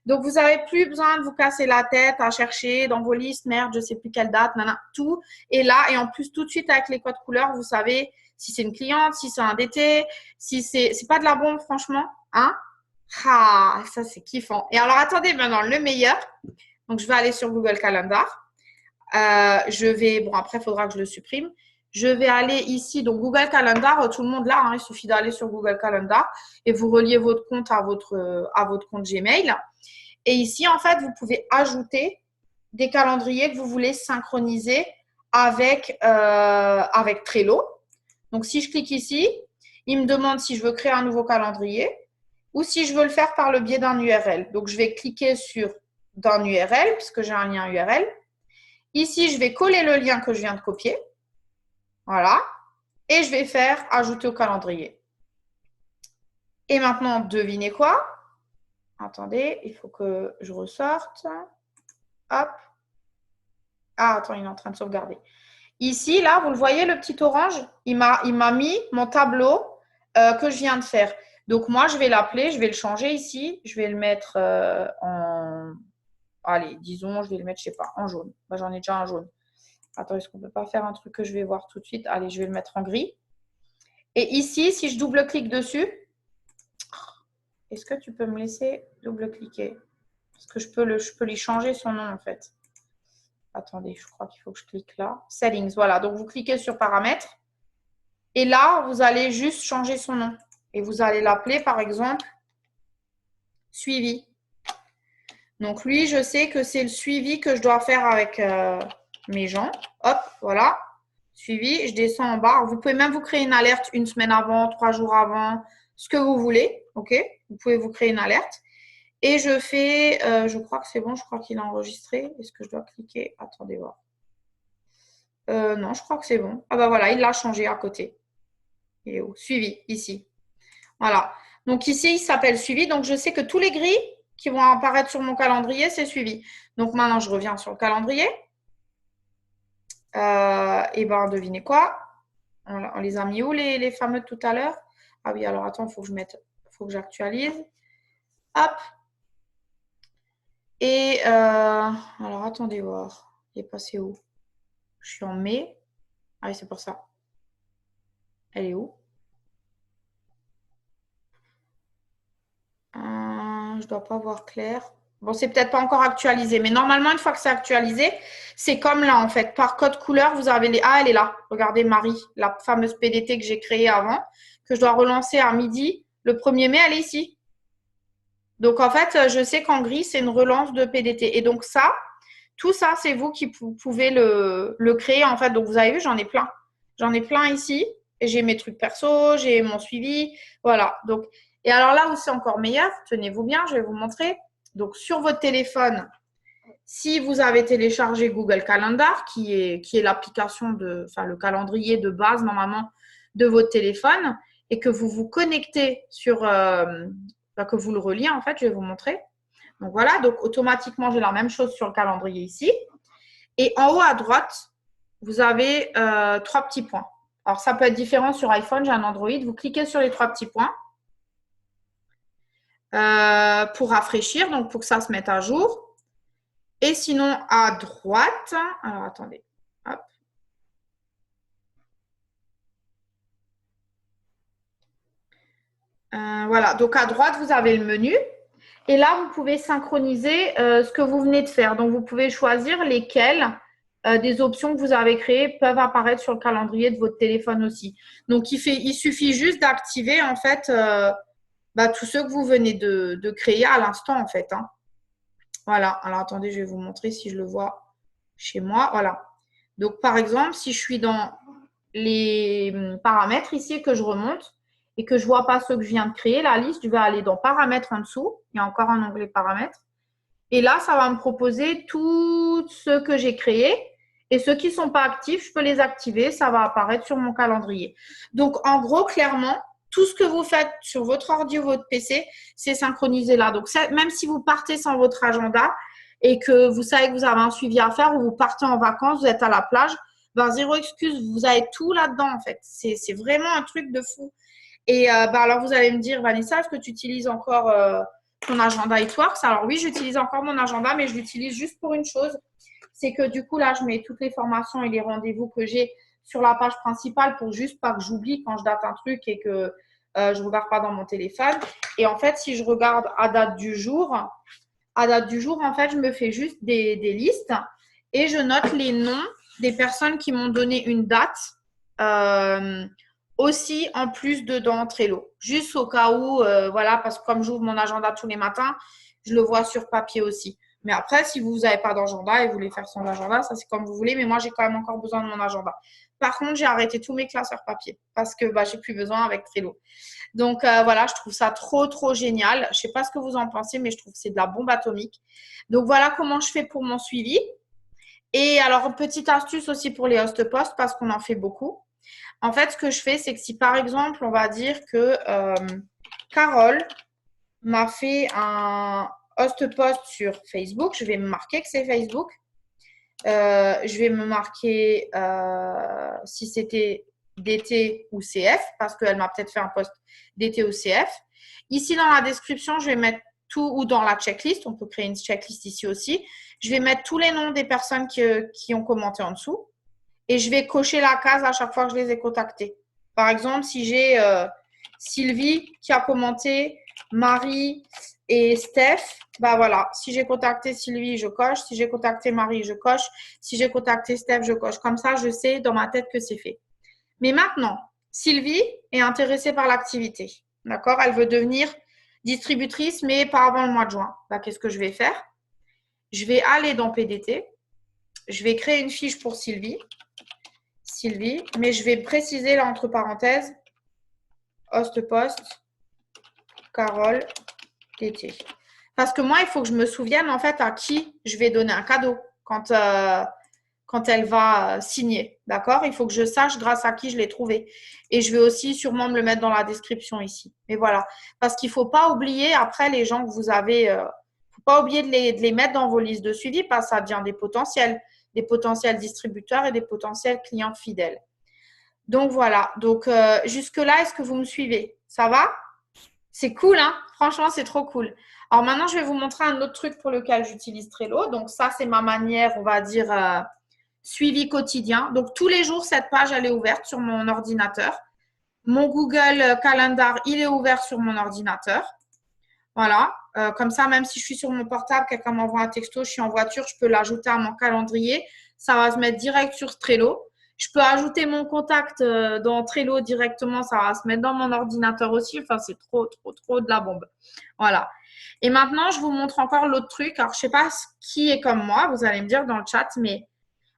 Donc, vous n'avez plus besoin de vous casser la tête à chercher dans vos listes, merde, je ne sais plus quelle date, tout est là. Et en plus, tout de suite, avec les codes couleurs, vous savez si c'est une cliente, si c'est un d'été, si c'est pas de la bombe, franchement. Hein? Ah, ça, c'est kiffant. Et alors, attendez, maintenant, le meilleur. Donc, je vais aller sur Google Calendar. Bon, après, il faudra que je le supprime. Je vais aller ici, donc Google Calendar, tout le monde là, hein, il suffit d'aller sur Google Calendar et vous reliez votre compte à votre compte Gmail. Et ici, en fait, vous pouvez ajouter des calendriers que vous voulez synchroniser avec Trello. Donc, si je clique ici, il me demande si je veux créer un nouveau calendrier ou si je veux le faire par le biais d'un URL. Donc, je vais cliquer sur d'un URL puisque j'ai un lien URL. Ici, je vais coller le lien que je viens de copier. Voilà. Et je vais faire ajouter au calendrier. Et maintenant, devinez quoi? Attendez, il faut que je ressorte. Hop. Ah, attends, il est en train de sauvegarder. Ici, là, vous le voyez, le petit orange? Il m'a mis mon tableau que je viens de faire. Donc, moi, je vais l'appeler, je vais le changer ici. Je vais le mettre en... Allez, disons, je vais le mettre, je ne sais pas, en jaune. Bah, j'en ai déjà un jaune. Attends, est-ce qu'on ne peut pas faire un truc que je vais voir tout de suite? Allez, je vais le mettre en gris. Et ici, si je double-clique dessus, est-ce que tu peux me laisser double-cliquer? Parce que je peux lui changer son nom, en fait. Attendez, je crois qu'il faut que je clique là. Settings, voilà. Donc, vous cliquez sur paramètres. Et là, vous allez juste changer son nom. Et vous allez l'appeler, par exemple, suivi. Donc, lui, je sais que c'est le suivi que je dois faire avec mes gens. Hop, voilà. Suivi, je descends en bas. Vous pouvez même vous créer une alerte une semaine avant, 3 jours avant, ce que vous voulez. OK? Vous pouvez vous créer une alerte. Et je fais, je crois que c'est bon, je crois qu'il a enregistré. Est-ce que je dois cliquer? Attendez voir. Non, je crois que c'est bon. Ah bah voilà, il l'a changé à côté. Il est où? Suivi, ici. Voilà. Donc ici, il s'appelle suivi. Donc je sais que tous les gris, qui vont apparaître sur mon calendrier, c'est suivi. Donc maintenant, je reviens sur le calendrier. Et ben, devinez quoi? On les a mis où les fameux de tout à l'heure? Ah oui, alors attends, faut que j'actualise. Hop. Et alors attendez voir. Il est passé où? Je suis en mai. Ah oui, c'est pour ça. Elle est où? Je dois pas voir clair. Bon, c'est peut-être pas encore actualisé, mais normalement, une fois que c'est actualisé, c'est comme là, en fait. Par code couleur, vous avez les... Ah, elle est là. Regardez, Marie, la fameuse PDT que j'ai créée avant, que je dois relancer à midi. Le 1er mai, elle est ici. Donc, en fait, je sais qu'en gris, c'est une relance de PDT. Et donc, ça, tout ça, c'est vous qui pouvez le créer, en fait. Donc, vous avez vu, j'en ai plein. J'en ai plein ici. Et j'ai mes trucs perso, j'ai mon suivi. Voilà. Donc, et alors là où c'est encore meilleur, tenez-vous bien, je vais vous montrer. Donc, sur votre téléphone, si vous avez téléchargé Google Calendar, qui est l'application le calendrier de base normalement de votre téléphone, et que vous vous connectez sur, que vous le reliez en fait, je vais vous montrer. Donc voilà, donc automatiquement j'ai la même chose sur le calendrier ici. Et en haut à droite, vous avez 3 petits points. Alors ça peut être différent sur iPhone, j'ai un Android. Vous cliquez sur les 3 petits points pour rafraîchir, donc pour que ça se mette à jour. Et sinon, à droite, alors attendez, hop. Voilà, donc à droite, vous avez le menu. Et là, vous pouvez synchroniser ce que vous venez de faire. Donc, vous pouvez choisir lesquelles des options que vous avez créées peuvent apparaître sur le calendrier de votre téléphone aussi. Donc, il suffit juste d'activer en fait tous ceux que vous venez de créer à l'instant en fait. Hein. Voilà, alors attendez, je vais vous montrer si je le vois chez moi. Voilà. Donc, par exemple, si je suis dans les paramètres ici et que je remonte et que je ne vois pas ceux que je viens de créer, la liste, je vais aller dans paramètres en dessous. Il y a encore un onglet paramètres. Et là, ça va me proposer tous ceux que j'ai créés. Et ceux qui ne sont pas actifs, je peux les activer. Ça va apparaître sur mon calendrier. Donc, en gros, clairement, tout ce que vous faites sur votre ordi ou votre PC, c'est synchronisé là. Donc, même si vous partez sans votre agenda et que vous savez que vous avez un suivi à faire ou vous partez en vacances, vous êtes à la plage, ben, zéro excuse, vous avez tout là-dedans en fait. C'est vraiment un truc de fou. Et alors, vous allez me dire, Vanessa, est-ce que tu utilises encore ton agenda It-Works? Alors oui, j'utilise encore mon agenda, mais je l'utilise juste pour une chose. C'est que du coup, là, je mets toutes les formations et les rendez-vous que j'ai sur la page principale pour juste pas que j'oublie quand je date un truc et que je ne regarde pas dans mon téléphone. Et en fait, si je regarde à date du jour, en fait, je me fais juste des listes et je note les noms des personnes qui m'ont donné une date aussi en plus dedans Trello. Juste au cas où, voilà, parce que comme j'ouvre mon agenda tous les matins, je le vois sur papier aussi. Mais après, si vous n'avez pas d'agenda et vous voulez faire son agenda, ça c'est comme vous voulez, mais moi j'ai quand même encore besoin de mon agenda. Par contre, j'ai arrêté tous mes classeurs papier parce que j'ai plus besoin avec Trello. Donc voilà, je trouve ça trop, trop génial. Je ne sais pas ce que vous en pensez, mais je trouve que c'est de la bombe atomique. Donc voilà comment je fais pour mon suivi. Et alors, petite astuce aussi pour les host posts, parce qu'on en fait beaucoup. En fait, ce que je fais, c'est que si par exemple, on va dire que Carole m'a fait un host post sur Facebook, je vais me marquer que c'est Facebook. Je vais me marquer si c'était DT ou CF, parce qu'elle m'a peut-être fait un post DT ou CF. Ici, dans la description, je vais mettre tout, ou dans la checklist, on peut créer une checklist ici aussi. Je vais mettre tous les noms des personnes qui ont commenté en dessous et je vais cocher la case à chaque fois que je les ai contactés. Par exemple, si j'ai Sylvie qui a commenté, Marie et Steph, voilà, si j'ai contacté Sylvie, je coche. Si j'ai contacté Marie, je coche. Si j'ai contacté Steph, je coche. Comme ça, je sais dans ma tête que c'est fait. Mais maintenant, Sylvie est intéressée par l'activité. D'accord? Elle veut devenir distributrice, mais pas avant le mois de juin. Qu'est-ce que je vais faire? Je vais aller dans PDT. Je vais créer une fiche pour Sylvie, mais je vais préciser là entre parenthèses, host post, Carole, DT. Parce que moi, il faut que je me souvienne en fait à qui je vais donner un cadeau quand elle va signer. D'accord? Il faut que je sache grâce à qui je l'ai trouvé. Et je vais aussi sûrement me le mettre dans la description ici. Mais voilà. Parce qu'il ne faut pas oublier après les gens que vous avez pas oublier de les mettre dans vos listes de suivi parce que ça devient des potentiels distributeurs et des potentiels clients fidèles. Donc, voilà. Donc, jusque-là, est-ce que vous me suivez? Ça va? C'est cool, hein? Franchement, c'est trop cool. Alors, maintenant, je vais vous montrer un autre truc pour lequel j'utilise Trello. Donc, ça, c'est ma manière, on va dire, suivi quotidien. Donc, tous les jours, cette page, elle est ouverte sur mon ordinateur. Mon Google Calendar, il est ouvert sur mon ordinateur. Voilà. Comme ça, même si je suis sur mon portable, quelqu'un m'envoie un texto, je suis en voiture, je peux l'ajouter à mon calendrier. Ça va se mettre direct sur Trello. Je peux ajouter mon contact dans Trello directement. Ça va se mettre dans mon ordinateur aussi. Enfin, c'est trop de la bombe. Voilà. Et maintenant, je vous montre encore l'autre truc. Alors, je ne sais pas qui est comme moi. Vous allez me dire dans le chat, mais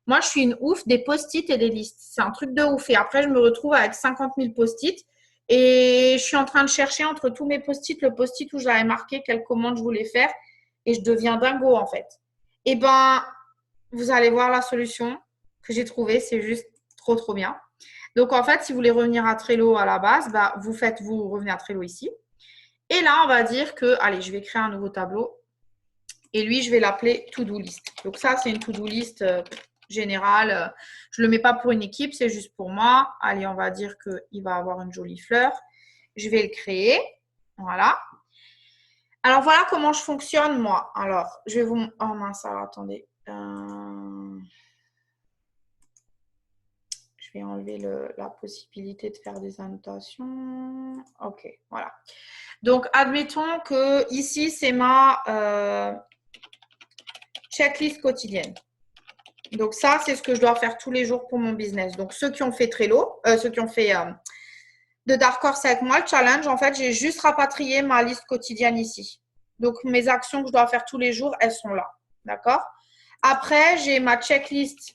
moi, je suis une ouf des post-it et des listes. C'est un truc de ouf. Et après, je me retrouve avec 50 000 post-it. Et je suis en train de chercher entre tous mes post-it le post-it où j'avais marqué quelle commande je voulais faire. Et je deviens dingo, en fait. Eh bien, vous allez voir la solution que j'ai trouvée. C'est juste trop bien. Donc, en fait, si vous voulez revenir à Trello à la base, bah, vous revenez à Trello ici. Et là, on va dire que, allez, je vais créer un nouveau tableau. Et lui, je vais l'appeler To-Do List. Donc, ça, c'est une To-Do List générale. Je ne le mets pas pour une équipe, c'est juste pour moi. Allez, on va dire qu'il va avoir une jolie fleur. Je vais le créer. Voilà. Alors, voilà comment je fonctionne, moi. Alors, je vais vous… Oh mince, alors, attendez. Je vais enlever la possibilité de faire des annotations. OK, voilà. Donc, admettons que ici, c'est ma checklist quotidienne. Donc, ça, c'est ce que je dois faire tous les jours pour mon business. Donc, ceux qui ont fait Trello, ceux qui ont fait de Dark Horse avec moi, le challenge, en fait, j'ai juste rapatrié ma liste quotidienne ici. Donc, mes actions que je dois faire tous les jours, elles sont là. D'accord? Après, j'ai ma checklist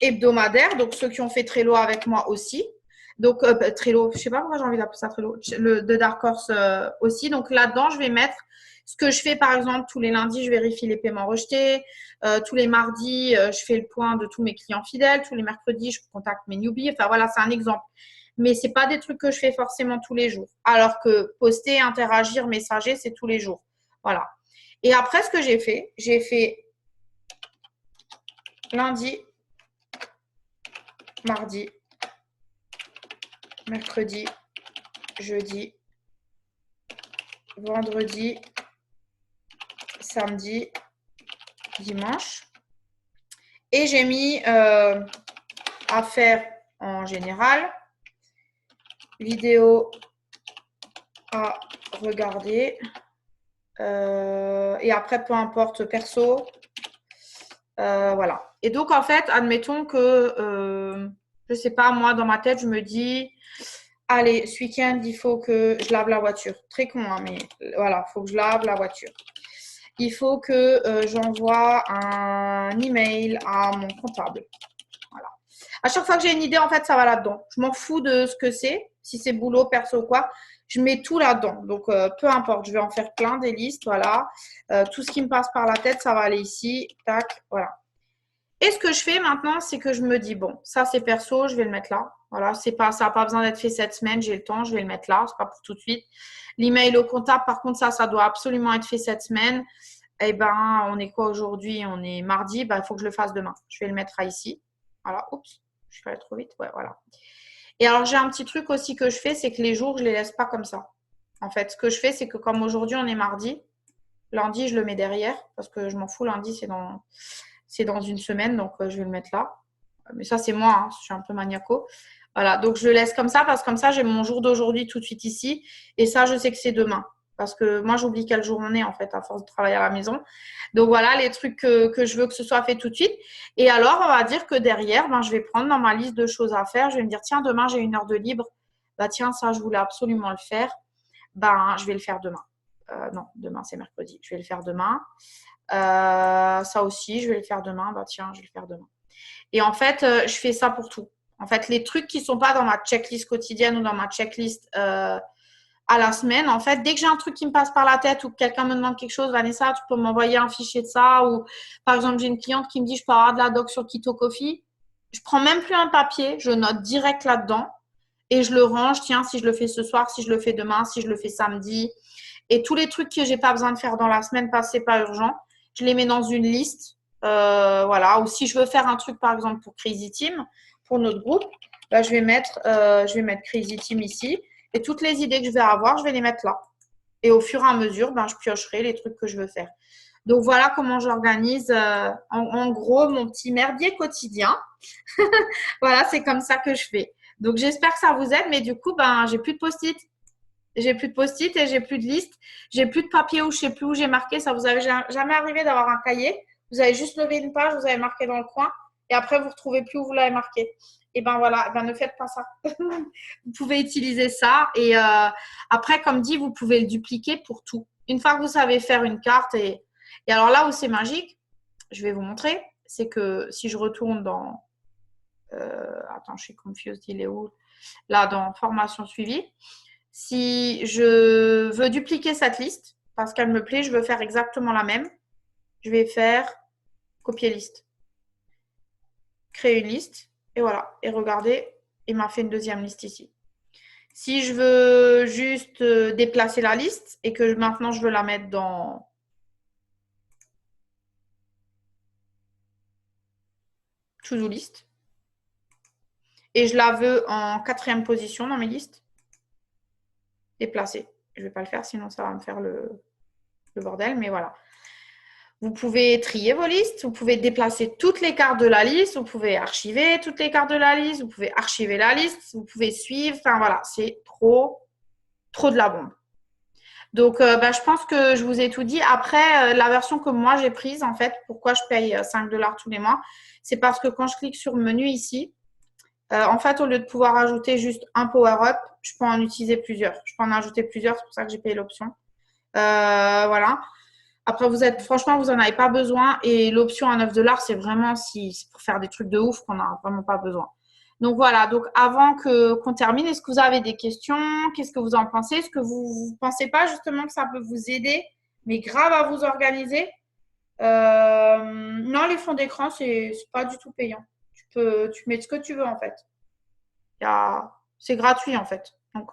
hebdomadaire. Donc, ceux qui ont fait Trello avec moi aussi. Donc, Trello, je ne sais pas pourquoi j'ai envie d'appeler ça Trello. De Dark Horse aussi. Donc, là-dedans, je vais mettre ce que je fais, par exemple, tous les lundis, je vérifie les paiements rejetés. Tous les mardis, je fais le point de tous mes clients fidèles. Tous les mercredis, je contacte mes newbies. Enfin, voilà, c'est un exemple. Mais ce n'est pas des trucs que je fais forcément tous les jours. Alors que poster, interagir, messager, c'est tous les jours. Voilà. Et après, ce que j'ai fait lundi, mardi, mercredi, jeudi, vendredi, samedi, dimanche. Et j'ai mis à faire en général, vidéo à regarder. Et après, peu importe, perso. Voilà. Et donc, en fait, admettons que, je ne sais pas, moi, dans ma tête, je me dis, allez, ce week-end, il faut que je lave la voiture. Très con, hein, mais voilà, il faut que je lave la voiture. Il faut que j'envoie un email à mon comptable. Voilà. À chaque fois que j'ai une idée, en fait, ça va là-dedans. Je m'en fous de ce que c'est, si c'est boulot, perso ou quoi. Je mets tout là-dedans. Donc, peu importe, je vais en faire plein des listes. Voilà. Tout ce qui me passe par la tête, ça va aller ici. Tac, voilà. Et ce que je fais maintenant, c'est que je me dis, bon, ça c'est perso, je vais le mettre là. Voilà, ça n'a pas besoin d'être fait cette semaine, j'ai le temps, je vais le mettre là, c'est pas pour tout de suite. L'email au comptable, par contre, ça doit absolument être fait cette semaine. Eh ben, on est quoi aujourd'hui? On est mardi, ben, il faut que je le fasse demain. Je vais le mettre à ici. Voilà, oups, je suis allée trop vite. Ouais, voilà. Et alors, j'ai un petit truc aussi que je fais, c'est que les jours, je ne les laisse pas comme ça. En fait, ce que je fais, c'est que comme aujourd'hui, on est mardi, lundi, je le mets derrière parce que je m'en fous, lundi, c'est dans une semaine, donc je vais le mettre là. Mais ça, c'est moi, hein, je suis un peu maniaco. Voilà, donc je le laisse comme ça parce que comme ça, j'ai mon jour d'aujourd'hui tout de suite ici. Et ça, je sais que c'est demain. Parce que moi, j'oublie quel jour on est, en fait, à force de travailler à la maison. Donc voilà, les trucs que je veux que ce soit fait tout de suite. Et alors, on va dire que derrière, ben, je vais prendre dans ma liste de choses à faire. Je vais me dire, tiens, demain, j'ai une heure de libre. Bah, tiens, ça, je voulais absolument le faire. Ben, je vais le faire demain. Non, demain, c'est mercredi. Je vais le faire demain. Ça aussi, je vais le faire demain. Bah tiens, je vais le faire demain. Et en fait, je fais ça pour tout. En fait, les trucs qui ne sont pas dans ma checklist quotidienne ou dans ma checklist à la semaine, en fait, dès que j'ai un truc qui me passe par la tête ou que quelqu'un me demande quelque chose, Vanessa, tu peux m'envoyer un fichier de ça. Ou par exemple, j'ai une cliente qui me dit, je peux avoir de la doc sur Keto Coffee. Je prends même plus un papier, je note direct là-dedans et je le range. Tiens, si je le fais ce soir, si je le fais demain, si je le fais samedi. Et tous les trucs que j'ai pas besoin de faire dans la semaine parce que c'est pas urgent, je les mets dans une liste. Voilà. Ou si je veux faire un truc, par exemple, pour Crazy Team, pour notre groupe, bah, je vais mettre Crazy Team ici. Et toutes les idées que je vais avoir, je vais les mettre là. Et au fur et à mesure, ben, je piocherai les trucs que je veux faire. Donc, voilà comment j'organise en gros mon petit merdier quotidien. Voilà, c'est comme ça que je fais. Donc, j'espère que ça vous aide. Mais du coup, ben, j'ai plus de post-it. J'ai plus de post-it et j'ai plus de liste. J'ai plus de papier où je sais plus où j'ai marqué. Ça vous avez jamais arrivé d'avoir un cahier. Vous avez juste levé une page, vous avez marqué dans le coin et après vous retrouvez plus où vous l'avez marqué. Et ben voilà, ben ne faites pas ça. Vous pouvez utiliser ça et après, comme dit, vous pouvez le dupliquer pour tout. Une fois que vous savez faire une carte et alors là où c'est magique, je vais vous montrer, c'est que si je retourne dans attends, je suis confused, il est où? Là, dans formation suivie. Si je veux dupliquer cette liste, parce qu'elle me plaît, je veux faire exactement la même, je vais faire copier liste, créer une liste, et voilà. Et regardez, il m'a fait une deuxième liste ici. Si je veux juste déplacer la liste et que maintenant je veux la mettre dans to-do list, et je la veux en 4e position dans mes listes, déplacer. Je ne vais pas le faire, sinon ça va me faire le bordel, mais voilà. Vous pouvez trier vos listes, vous pouvez déplacer toutes les cartes de la liste, vous pouvez archiver toutes les cartes de la liste, vous pouvez archiver la liste, vous pouvez suivre. Enfin voilà, c'est trop de la bombe. Donc, je pense que je vous ai tout dit. Après, la version que moi j'ai prise, en fait, pourquoi je paye 5 $ tous les mois, c'est parce que quand je clique sur le menu ici, en fait, au lieu de pouvoir ajouter juste un power-up, je peux en utiliser plusieurs. Je peux en ajouter plusieurs, c'est pour ça que j'ai payé l'option. Voilà. Après, franchement, vous n'en avez pas besoin. Et l'option à 9 $, c'est vraiment c'est pour faire des trucs de ouf qu'on n'a vraiment pas besoin. Donc voilà, donc avant qu'on termine, est-ce que vous avez des questions? Qu'est-ce que vous en pensez? Est-ce que vous ne pensez pas justement que ça peut vous aider, mais grave à vous organiser? Non, les fonds d'écran, c'est pas du tout payant. Tu mets ce que tu veux en fait. C'est gratuit en fait. Donc,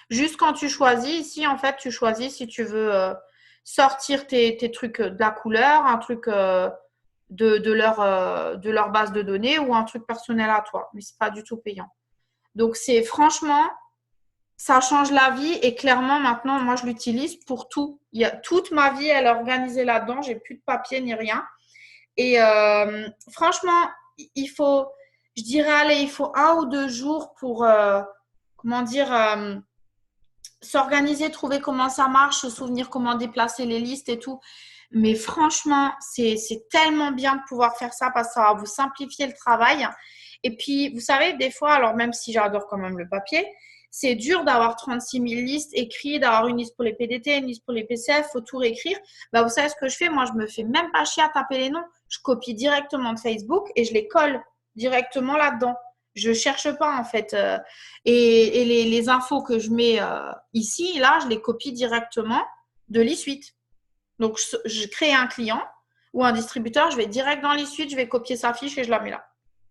juste quand tu choisis, ici en fait, tu choisis si tu veux sortir tes trucs de la couleur, un truc de leur base de données ou un truc personnel à toi. Mais c'est pas du tout payant. Donc, c'est franchement, ça change la vie et clairement maintenant, moi, je l'utilise pour tout. Toute ma vie, elle est organisée là-dedans. J'ai plus de papier ni rien. Et franchement, il faut, je dirais, allez, il faut 1 ou 2 jours pour, comment dire, s'organiser, trouver comment ça marche, se souvenir comment déplacer les listes et tout. Mais franchement, c'est tellement bien de pouvoir faire ça parce que ça va vous simplifier le travail. Et puis, vous savez, des fois, alors même si j'adore quand même le papier, c'est dur d'avoir 36 000 listes écrites, d'avoir une liste pour les PDT, une liste pour les PCF, il faut tout réécrire. Bah, vous savez ce que je fais? Moi, je me fais même pas chier à taper les noms. Je copie directement de Facebook et je les colle directement là-dedans. Je cherche pas en fait. Et les infos que je mets ici, là, je les copie directement de l'e-suite. Donc, je crée un client ou un distributeur, je vais direct dans l'e-suite, je vais copier sa fiche et je la mets là.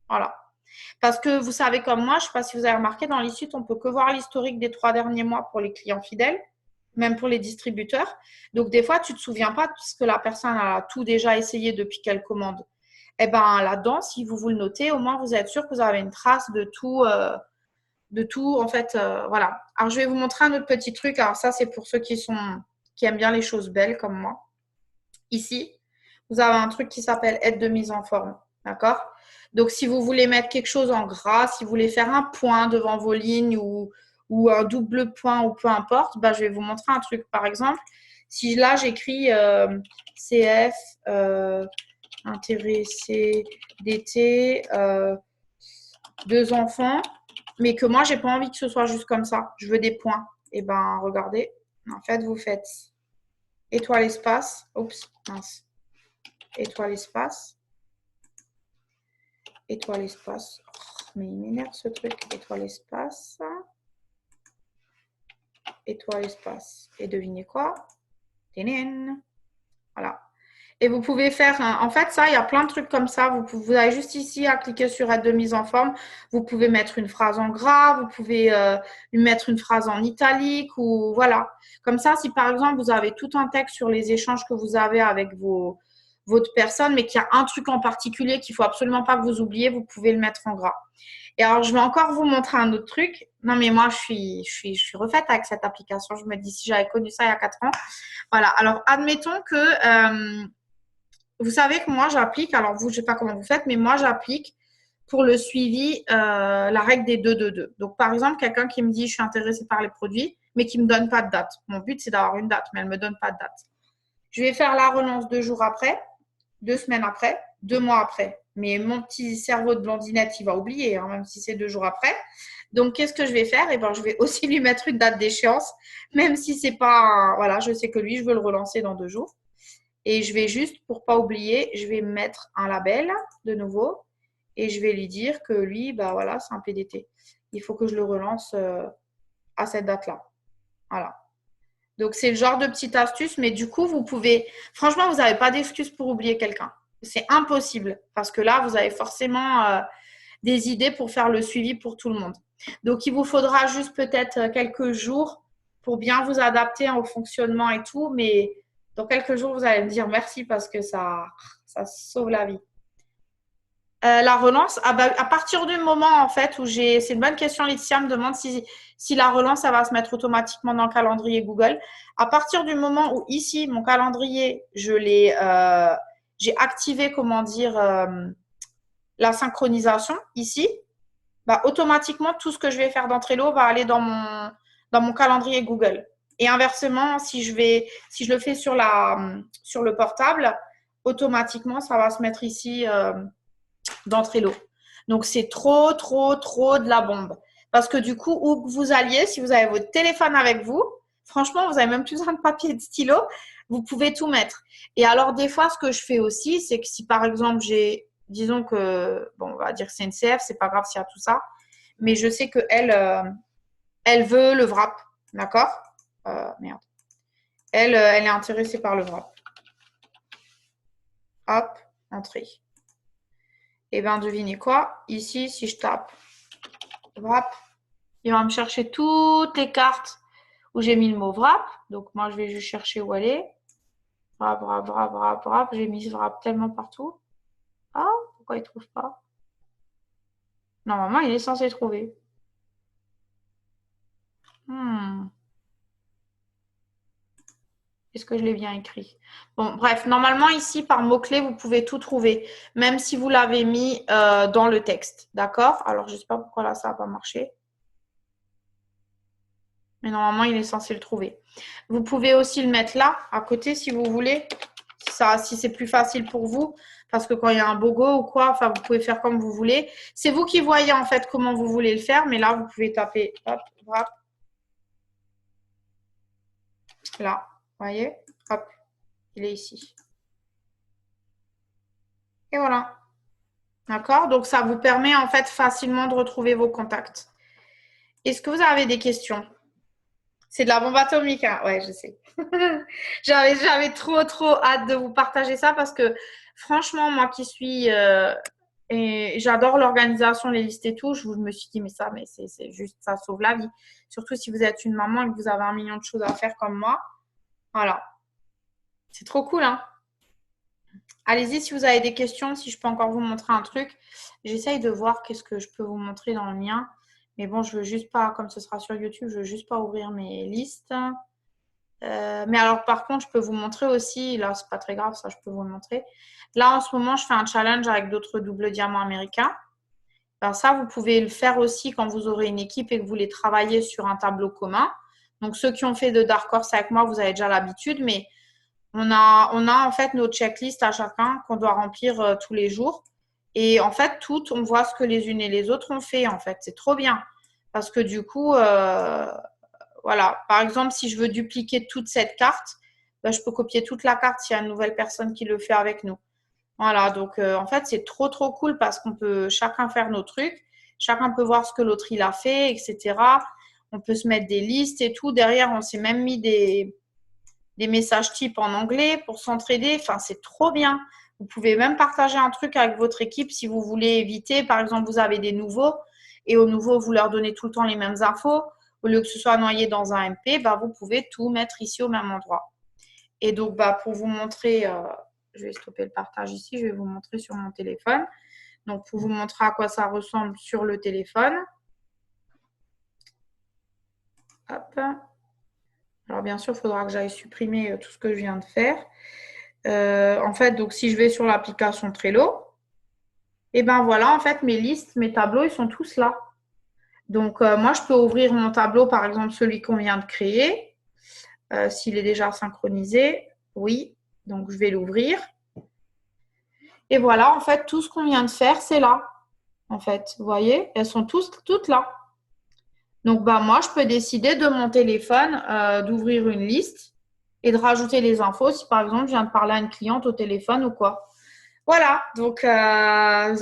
Voilà. Parce que vous savez comme moi, je ne sais pas si vous avez remarqué, dans l'e-suite, on ne peut que voir l'historique des 3 derniers mois pour les clients fidèles, même pour les distributeurs. Donc, des fois, tu ne te souviens pas parce que la personne a tout déjà essayé depuis qu'elle commande. Eh bien, là-dedans, si vous le notez, au moins, vous êtes sûr que vous avez une trace de tout. En fait, voilà. Alors, je vais vous montrer un autre petit truc. Alors, ça, c'est pour ceux qui aiment bien les choses belles comme moi. Ici, vous avez un truc qui s'appelle aide de mise en forme. D'accord? Donc, si vous voulez mettre quelque chose en gras, si vous voulez faire un point devant vos lignes ou un double point ou peu importe, bah, je vais vous montrer un truc. Par exemple, si là, j'écris CF, intéressé d'été, 2 enfants, mais que moi, j'ai pas envie que ce soit juste comme ça. Je veux des points. Et ben, regardez. En fait, vous faites étoile espace. Oups, mince. Étoile espace. Étoile espace. Oh, mais il m'énerve ce truc. Étoile espace. Étoile espace. Et devinez quoi? Ténène. Voilà. Et vous pouvez faire, en fait, ça, il y a plein de trucs comme ça. Vous avez juste ici à cliquer sur aide de mise en forme. Vous pouvez mettre une phrase en gras, vous pouvez lui mettre une phrase en italique ou voilà. Comme ça, si par exemple, vous avez tout un texte sur les échanges que vous avez avec votre personne, mais qu'il y a un truc en particulier qu'il faut absolument pas que vous oubliez, vous pouvez le mettre en gras. Et alors, je vais encore vous montrer un autre truc. Non, mais moi, je suis refaite avec cette application. Je me dis, si j'avais connu ça il y a 4 ans. Voilà. Alors, admettons que vous savez que moi, j'applique, alors vous, je ne sais pas comment vous faites, mais moi, j'applique pour le suivi la règle des 2-2-2. Donc, par exemple, quelqu'un qui me dit, je suis intéressé par les produits, mais qui ne me donne pas de date. Mon but, c'est d'avoir une date, mais elle ne me donne pas de date. Je vais faire la relance 2 jours après, 2 semaines après, 2 mois après. Mais mon petit cerveau de blondinette, il va oublier, hein, même si c'est 2 jours après. Donc, qu'est-ce que je vais faire? Eh ben, je vais aussi lui mettre une date d'échéance, même si c'est pas… Voilà, je sais que lui, je veux le relancer dans 2 jours. Et je vais juste, pour pas oublier, je vais mettre un label de nouveau et je vais lui dire que lui, bah voilà, c'est un PDT. Il faut que je le relance à cette date-là. Voilà. Donc, c'est le genre de petite astuce, mais du coup, vous pouvez… Franchement, vous n'avez pas d'excuse pour oublier quelqu'un. C'est impossible parce que là, vous avez forcément des idées pour faire le suivi pour tout le monde. Donc, il vous faudra juste peut-être quelques jours pour bien vous adapter au fonctionnement et tout, mais dans quelques jours, vous allez me dire merci parce que ça sauve la vie. La relance, à partir du moment en fait où j'ai… C'est une bonne question, Laetitia me demande si la relance, ça va se mettre automatiquement dans le calendrier Google. À partir du moment où ici, mon calendrier, j'ai activé, comment dire, la synchronisation ici, bah, automatiquement, tout ce que je vais faire dans Trello va aller dans mon calendrier Google. Et inversement, si je le fais sur le portable, automatiquement, ça va se mettre ici dans Trello. Donc, c'est trop, trop, trop de la bombe. Parce que du coup, où vous alliez, si vous avez votre téléphone avec vous, franchement, vous n'avez même plus besoin de papier et de stylo, vous pouvez tout mettre. Et alors, des fois, ce que je fais aussi, c'est que si par exemple, disons que, bon, on va dire CNCF, c'est pas grave s'il y a tout ça, mais je sais qu'elle, elle veut le wrap, d'accord? Merde. Elle est intéressée par le wrap. Hop, entrée. Et bien, devinez quoi? Ici, si je tape wrap, il va me chercher toutes les cartes où j'ai mis le mot wrap. Donc, moi, je vais juste chercher où elle est. Wrap, wrap, wrap, wrap, wrap. J'ai mis wrap tellement partout. Ah, pourquoi il ne trouve pas? Normalement, il est censé trouver. Est-ce que je l'ai bien écrit? Bon, bref, normalement, ici, par mots-clés, vous pouvez tout trouver, même si vous l'avez mis dans le texte. D'accord? Alors, je ne sais pas pourquoi là, ça n'a pas marché. Mais normalement, il est censé le trouver. Vous pouvez aussi le mettre là, à côté, si vous voulez. Si c'est plus facile pour vous. Parce que quand il y a un BOGO ou quoi, enfin, vous pouvez faire comme vous voulez. C'est vous qui voyez, en fait, comment vous voulez le faire. Mais là, vous pouvez taper, hop, wrap. Là, vous voyez? Hop, il est ici. Et voilà. D'accord? Donc, ça vous permet, en fait, facilement de retrouver vos contacts. Est-ce que vous avez des questions? C'est de la bombe atomique, hein? Ouais, je sais. J'avais trop, trop hâte de vous partager ça parce que franchement, moi qui suis… et j'adore l'organisation, les listes et tout, je me suis dit, mais c'est juste, ça sauve la vie. Surtout si vous êtes une maman et que vous avez 1 million de choses à faire comme moi. Voilà. C'est trop cool, hein? Allez-y si vous avez des questions, si je peux encore vous montrer un truc. J'essaye de voir qu'est-ce que je peux vous montrer dans le lien. Mais bon, je veux juste pas, comme ce sera sur YouTube, je veux juste pas ouvrir mes listes. Mais alors, par contre, je peux vous montrer aussi, là, c'est pas très grave, ça, je peux vous le montrer. Là, en ce moment, je fais un challenge avec d'autres doubles diamants américains. Ben, ça, vous pouvez le faire aussi quand vous aurez une équipe et que vous voulez travailler sur un tableau commun. Donc, ceux qui ont fait de Dark Horse avec moi, vous avez déjà l'habitude, mais on a en fait nos checklists à chacun qu'on doit remplir tous les jours. Et en fait, toutes, on voit ce que les unes et les autres ont fait, en fait. C'est trop bien. Parce que du coup, voilà. Par exemple, si je veux dupliquer toute cette carte, ben, je peux copier toute la carte s'il y a une nouvelle personne qui le fait avec nous. Voilà. Donc, en fait, c'est trop, trop cool parce qu'on peut chacun faire nos trucs. Chacun peut voir ce que l'autre il a fait, etc. On peut se mettre des listes et tout. Derrière, on s'est même mis des des messages types en anglais pour s'entraider. Enfin, c'est trop bien. Vous pouvez même partager un truc avec votre équipe si vous voulez éviter. Par exemple, vous avez des nouveaux et aux nouveaux, vous leur donnez tout le temps les mêmes infos. Au lieu que ce soit noyé dans un MP, bah, vous pouvez tout mettre ici au même endroit. Et donc, bah, pour vous montrer, je vais stopper le partage ici, je vais vous montrer sur mon téléphone. Donc, pour vous montrer à quoi ça ressemble sur le téléphone. Hop. Alors, bien sûr, il faudra que j'aille supprimer tout ce que je viens de faire. En fait, donc, si je vais sur l'application Trello, et ben voilà, en fait, mes listes, mes tableaux, ils sont tous là. Donc, moi, je peux ouvrir mon tableau, par exemple, celui qu'on vient de créer. S'il est déjà synchronisé, oui. Donc, je vais l'ouvrir. Et voilà, en fait, tout ce qu'on vient de faire, c'est là. En fait, vous voyez, elles sont toutes là. Donc, bah, moi, je peux décider de mon téléphone d'ouvrir une liste et de rajouter les infos si, par exemple, je viens de parler à une cliente au téléphone ou quoi. Voilà, donc vous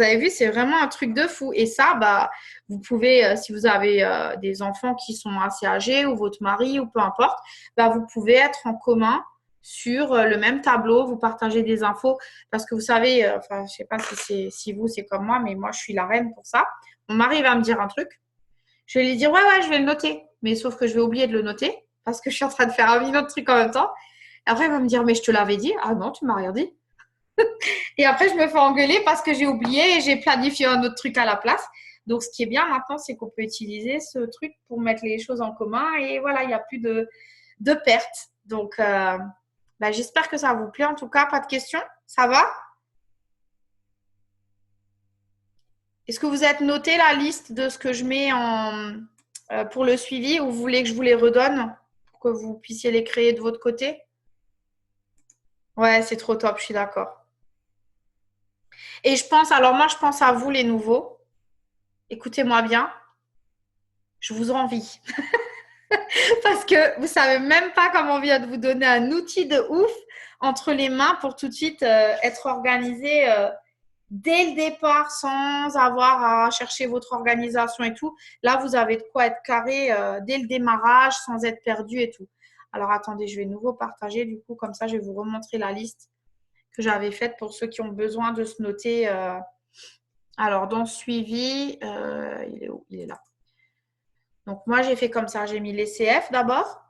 avez vu, c'est vraiment un truc de fou. Et ça, bah, vous pouvez, si vous avez des enfants qui sont assez âgés ou votre mari ou peu importe, bah, vous pouvez être en commun sur le même tableau, vous partagez des infos. Parce que vous savez, enfin, je sais pas si vous, c'est comme moi, mais moi, je suis la reine pour ça. Mon mari va me dire un truc. Je vais lui dire, ouais, je vais le noter. Mais sauf que je vais oublier de le noter parce que je suis en train de faire un million de trucs en même temps. Et après, il va me dire, mais je te l'avais dit. Ah non, tu m'as rien dit. Et après, je me fais engueuler parce que j'ai oublié et j'ai planifié un autre truc à la place. Donc, ce qui est bien maintenant, c'est qu'on peut utiliser ce truc pour mettre les choses en commun. Et voilà, il n'y a plus de pertes. Donc, bah, j'espère que ça vous plaît. En tout cas, pas de questions. Ça va? Est-ce que vous êtes noté la liste de ce que je mets pour le suivi ou vous voulez que je vous les redonne pour que vous puissiez les créer de votre côté? Ouais, c'est trop top, je suis d'accord. Et alors moi, je pense à vous les nouveaux. Écoutez-moi bien, je vous envie. Parce que vous savez même pas comment on vient de vous donner un outil de ouf entre les mains pour tout de suite être organisé dès le départ sans avoir à chercher votre organisation et tout. Là, vous avez de quoi être carré dès le démarrage sans être perdu et tout. Alors, attendez, je vais de nouveau partager. Du coup, comme ça, je vais vous remontrer la liste que j'avais faite pour ceux qui ont besoin de se noter. Alors, dans suivi, il est où? Il est là. Donc, moi, j'ai fait comme ça. J'ai mis les CF d'abord.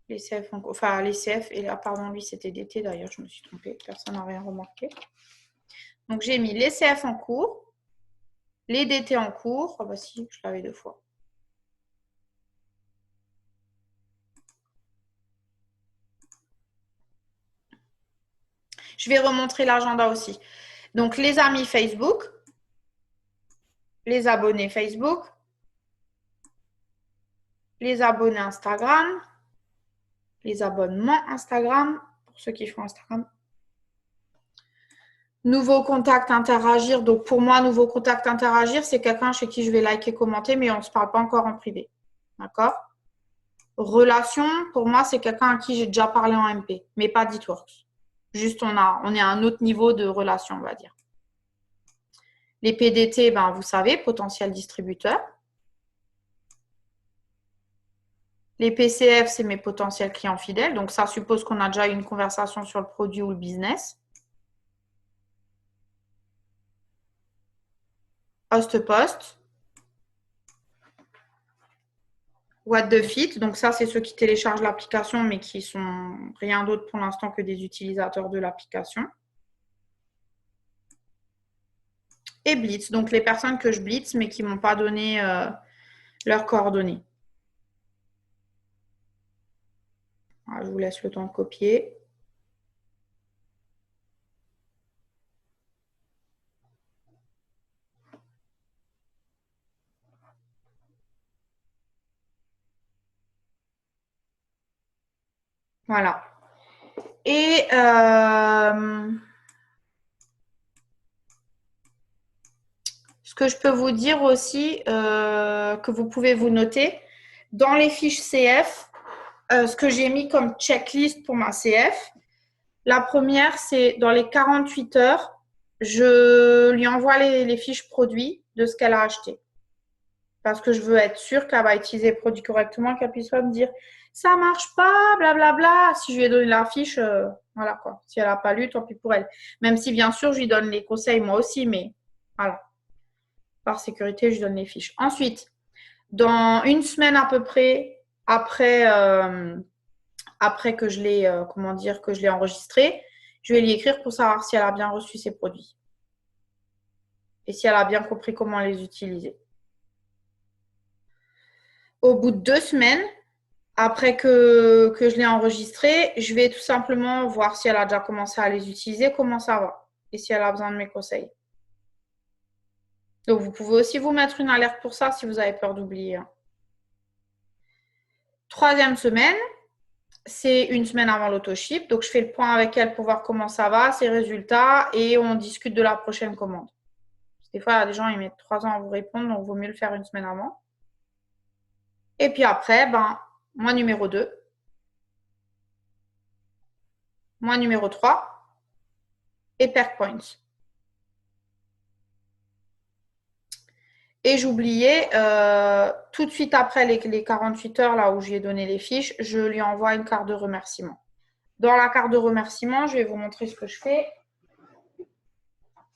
Les CF, enfin, les CF, et là, pardon, lui, c'était DT d'ailleurs, je me suis trompée. Personne n'a rien remarqué. Donc, j'ai mis les CF en cours, les DT en cours. Ah, bah si, je l'avais 2 fois. Je vais remontrer l'agenda aussi. Donc, les amis Facebook, les abonnés Facebook, les abonnés Instagram, les abonnements Instagram, pour ceux qui font Instagram. Nouveau contact, interagir. Donc, pour moi, nouveau contact, interagir, c'est quelqu'un chez qui je vais liker, commenter, mais on ne se parle pas encore en privé. D'accord? Relation, pour moi, c'est quelqu'un à qui j'ai déjà parlé en MP, mais pas d'Itworks. Juste, on est à un autre niveau de relation, on va dire. Les PDT, ben, vous savez, potentiel distributeur. Les PCF, c'est mes potentiels clients fidèles. Donc, ça suppose qu'on a déjà eu une conversation sur le produit ou le business. Host-post. What the Fit. Donc, ça, c'est ceux qui téléchargent l'application, mais qui sont rien d'autre pour l'instant que des utilisateurs de l'application. Et Blitz. Donc, les personnes que je blitz, mais qui ne m'ont pas donné leurs coordonnées. Alors, je vous laisse le temps de copier. Voilà. Et ce que je peux vous dire aussi, que vous pouvez vous noter, dans les fiches CF, ce que j'ai mis comme checklist pour ma CF, la première, c'est dans les 48 heures, je lui envoie les fiches produits de ce qu'elle a acheté. Parce que je veux être sûre qu'elle va utiliser le produit correctement, qu'elle puisse pas me dire ça marche pas, blablabla. Si je lui ai donné la fiche, voilà quoi. Si elle n'a pas lu, tant pis pour elle. Même si bien sûr, je lui donne les conseils moi aussi, mais voilà. Par sécurité, je lui donne les fiches. Ensuite, dans une semaine à peu près, après que je l'ai, que je l'ai enregistré, je vais lui écrire pour savoir si elle a bien reçu ses produits. Et si elle a bien compris comment les utiliser. Au bout de 2 semaines, après que je l'ai enregistré, je vais tout simplement voir si elle a déjà commencé à les utiliser, comment ça va. Et si elle a besoin de mes conseils. Donc, vous pouvez aussi vous mettre une alerte pour ça si vous avez peur d'oublier. 3e semaine, c'est une semaine avant l'autoship. Donc, je fais le point avec elle pour voir comment ça va, ses résultats, et on discute de la prochaine commande. Des fois, il y a des gens, ils mettent 3 ans à vous répondre, donc il vaut mieux le faire une semaine avant. Et puis après, mois numéro 2. Mois numéro 3. Et Perk Points. Et j'oubliais, tout de suite après les 48 heures là où je lui ai donné les fiches, je lui envoie une carte de remerciement. Dans la carte de remerciement, je vais vous montrer ce que je fais.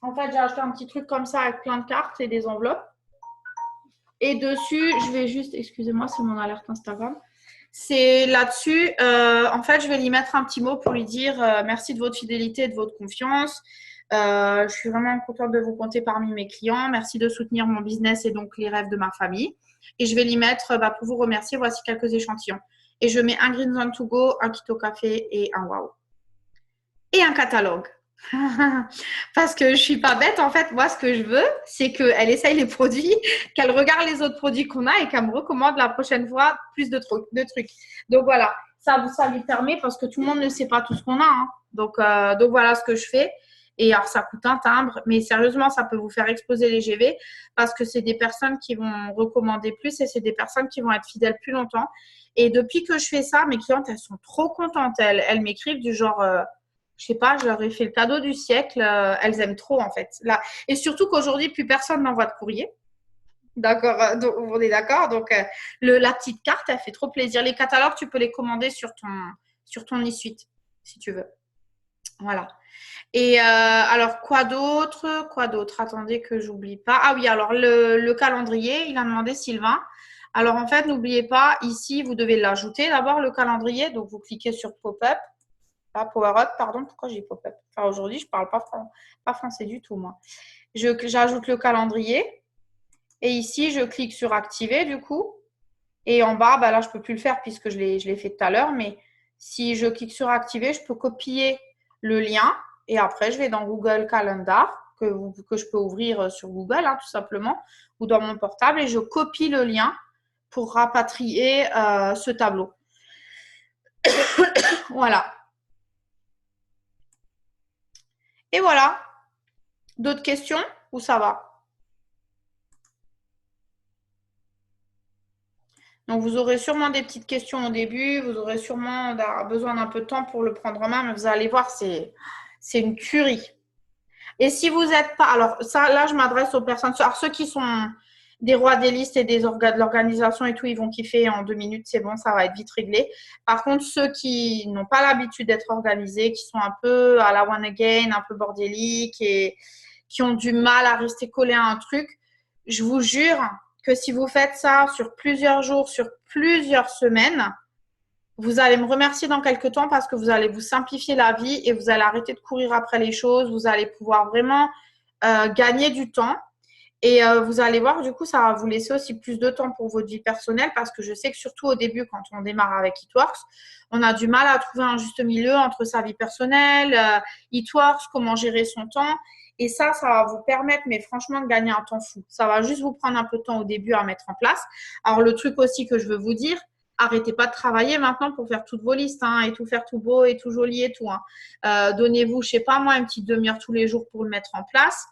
En fait, j'ai acheté un petit truc comme ça avec plein de cartes et des enveloppes. Et dessus, je vais juste, excusez-moi, c'est mon alerte Instagram. C'est là-dessus, en fait, je vais lui mettre un petit mot pour lui dire merci de votre fidélité et de votre confiance. Je suis vraiment contente de vous compter parmi mes clients. Merci de soutenir mon business et donc les rêves de ma famille. Et je vais lui mettre, pour vous remercier, voici quelques échantillons. Et je mets un Green Zone to Go, un Keto Café et un Wow. Et un catalogue. Parce que je suis pas bête, en fait, moi ce que je veux, c'est qu'elle essaye les produits, qu'elle regarde les autres produits qu'on a et qu'elle me recommande la prochaine fois plus de trucs. Donc voilà, ça lui permet parce que tout le monde ne sait pas tout ce qu'on a. Hein. Donc voilà ce que je fais. Et alors ça coûte un timbre, mais sérieusement, ça peut vous faire exploser les GV parce que c'est des personnes qui vont recommander plus et c'est des personnes qui vont être fidèles plus longtemps. Et depuis que je fais ça, mes clientes, elles sont trop contentes. Elles m'écrivent du genre… je sais pas, je leur ai fait le cadeau du siècle. Elles aiment trop, en fait. Là. Et surtout qu'aujourd'hui, plus personne n'envoie de courrier. D'accord, donc, on est d'accord. Donc, la petite carte, elle fait trop plaisir. Les catalogues, tu peux les commander sur ton e-suite, si tu veux. Voilà. Et alors, quoi d'autre? Attendez que j'oublie pas. Ah oui, alors, le calendrier, il a demandé Sylvain. Alors, en fait, n'oubliez pas, ici, vous devez l'ajouter d'abord, le calendrier. Donc, vous cliquez sur Pop-up. Power Up, pardon, pourquoi j'ai pop-up? Enfin, aujourd'hui, je ne parle pas français du tout, moi. J'ajoute le calendrier. Et ici, je clique sur activer, du coup. Et en bas, là, je ne peux plus le faire puisque je l'ai fait tout à l'heure. Mais si je clique sur activer, je peux copier le lien. Et après, je vais dans Google Calendar, que je peux ouvrir sur Google, hein, tout simplement, ou dans mon portable. Et je copie le lien pour rapatrier ce tableau. Voilà. Et voilà. D'autres questions ou ça va? Donc, vous aurez sûrement des petites questions au début. Vous aurez sûrement besoin d'un peu de temps pour le prendre en main. Mais vous allez voir, c'est une tuerie. Et si vous n'êtes pas… Alors, ça, là, je m'adresse aux personnes… Alors, ceux qui sont des rois des listes et de l'organisation et tout, ils vont kiffer en 2 minutes. C'est bon, ça va être vite réglé. Par contre, ceux qui n'ont pas l'habitude d'être organisés, qui sont un peu à la one again, un peu bordéliques et qui ont du mal à rester collés à un truc, je vous jure que si vous faites ça sur plusieurs jours, sur plusieurs semaines, vous allez me remercier dans quelques temps parce que vous allez vous simplifier la vie et vous allez arrêter de courir après les choses. Vous allez pouvoir vraiment gagner du temps. Et vous allez voir, du coup, ça va vous laisser aussi plus de temps pour votre vie personnelle parce que je sais que surtout au début, quand on démarre avec Eatworks, on a du mal à trouver un juste milieu entre sa vie personnelle, Eatworks, comment gérer son temps. Et ça va vous permettre, mais franchement, de gagner un temps fou. Ça va juste vous prendre un peu de temps au début à mettre en place. Alors, le truc aussi que je veux vous dire, arrêtez pas de travailler maintenant pour faire toutes vos listes hein, et tout faire tout beau et tout joli et tout. Hein. Donnez-vous, je sais pas moi, une petite demi-heure tous les jours pour le mettre en place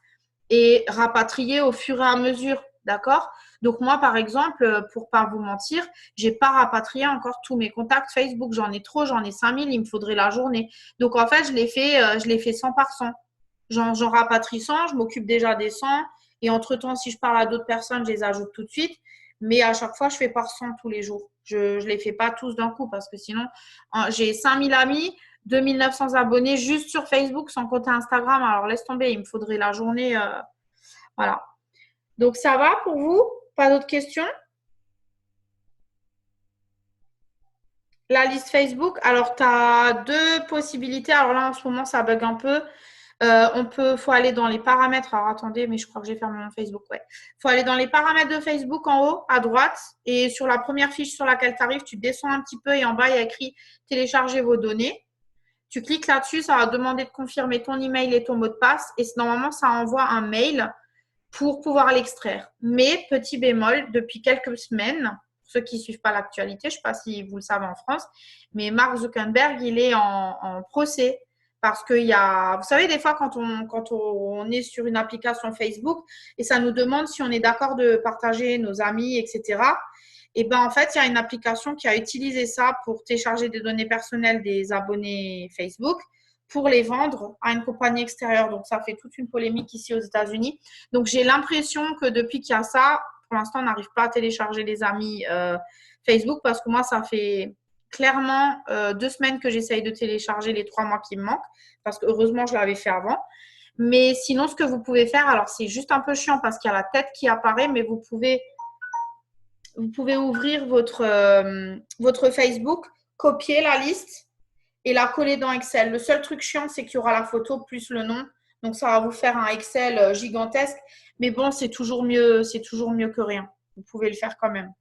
et rapatrier au fur et à mesure, d'accord? Donc moi, par exemple, pour pas vous mentir, j'ai pas rapatrié encore tous mes contacts Facebook. J'en ai trop, j'en ai 5000, il me faudrait la journée. Donc en fait, je l'ai fait 100 par 100. J'en rapatrie 100, je m'occupe déjà des 100. Et entre-temps, si je parle à d'autres personnes, je les ajoute tout de suite. Mais à chaque fois, je fais par 100 tous les jours. Je ne les fais pas tous d'un coup parce que sinon, j'ai 5000 amis, 2900 abonnés juste sur Facebook sans compter Instagram. Alors, laisse tomber, il me faudrait la journée. Voilà. Donc, ça va pour vous? Pas d'autres questions? La liste Facebook, alors tu as deux possibilités. Alors là, en ce moment, ça bug un peu. Faut aller dans les paramètres. Alors attendez, mais je crois que j'ai fermé mon Facebook. Ouais. Faut aller dans les paramètres de Facebook en haut, à droite. Et sur la première fiche sur laquelle tu arrives, tu descends un petit peu et en bas, il y a écrit télécharger vos données. Tu cliques là-dessus, ça va demander de confirmer ton email et ton mot de passe. Et normalement, ça envoie un mail pour pouvoir l'extraire. Mais, petit bémol, depuis quelques semaines, ceux qui ne suivent pas l'actualité, je ne sais pas si vous le savez en France, mais Mark Zuckerberg, il est en procès parce qu'il y a, vous savez, des fois, quand on est sur une application Facebook et ça nous demande si on est d'accord de partager nos amis, etc. Et ben en fait, il y a une application qui a utilisé ça pour télécharger des données personnelles des abonnés Facebook pour les vendre à une compagnie extérieure. Donc, ça fait toute une polémique ici aux États-Unis. Donc, j'ai l'impression que depuis qu'il y a ça, pour l'instant, on n'arrive pas à télécharger les amis Facebook parce que moi, ça fait clairement 2 semaines que j'essaye de télécharger les 3 mois qui me manquent parce que heureusement, je l'avais fait avant. Mais sinon, ce que vous pouvez faire, alors c'est juste un peu chiant parce qu'il y a la tête qui apparaît, mais vous pouvez ouvrir votre Facebook, copier la liste et la coller dans Excel. Le seul truc chiant, c'est qu'il y aura la photo plus le nom. Donc, ça va vous faire un Excel gigantesque. Mais bon, c'est toujours mieux que rien. Vous pouvez le faire quand même.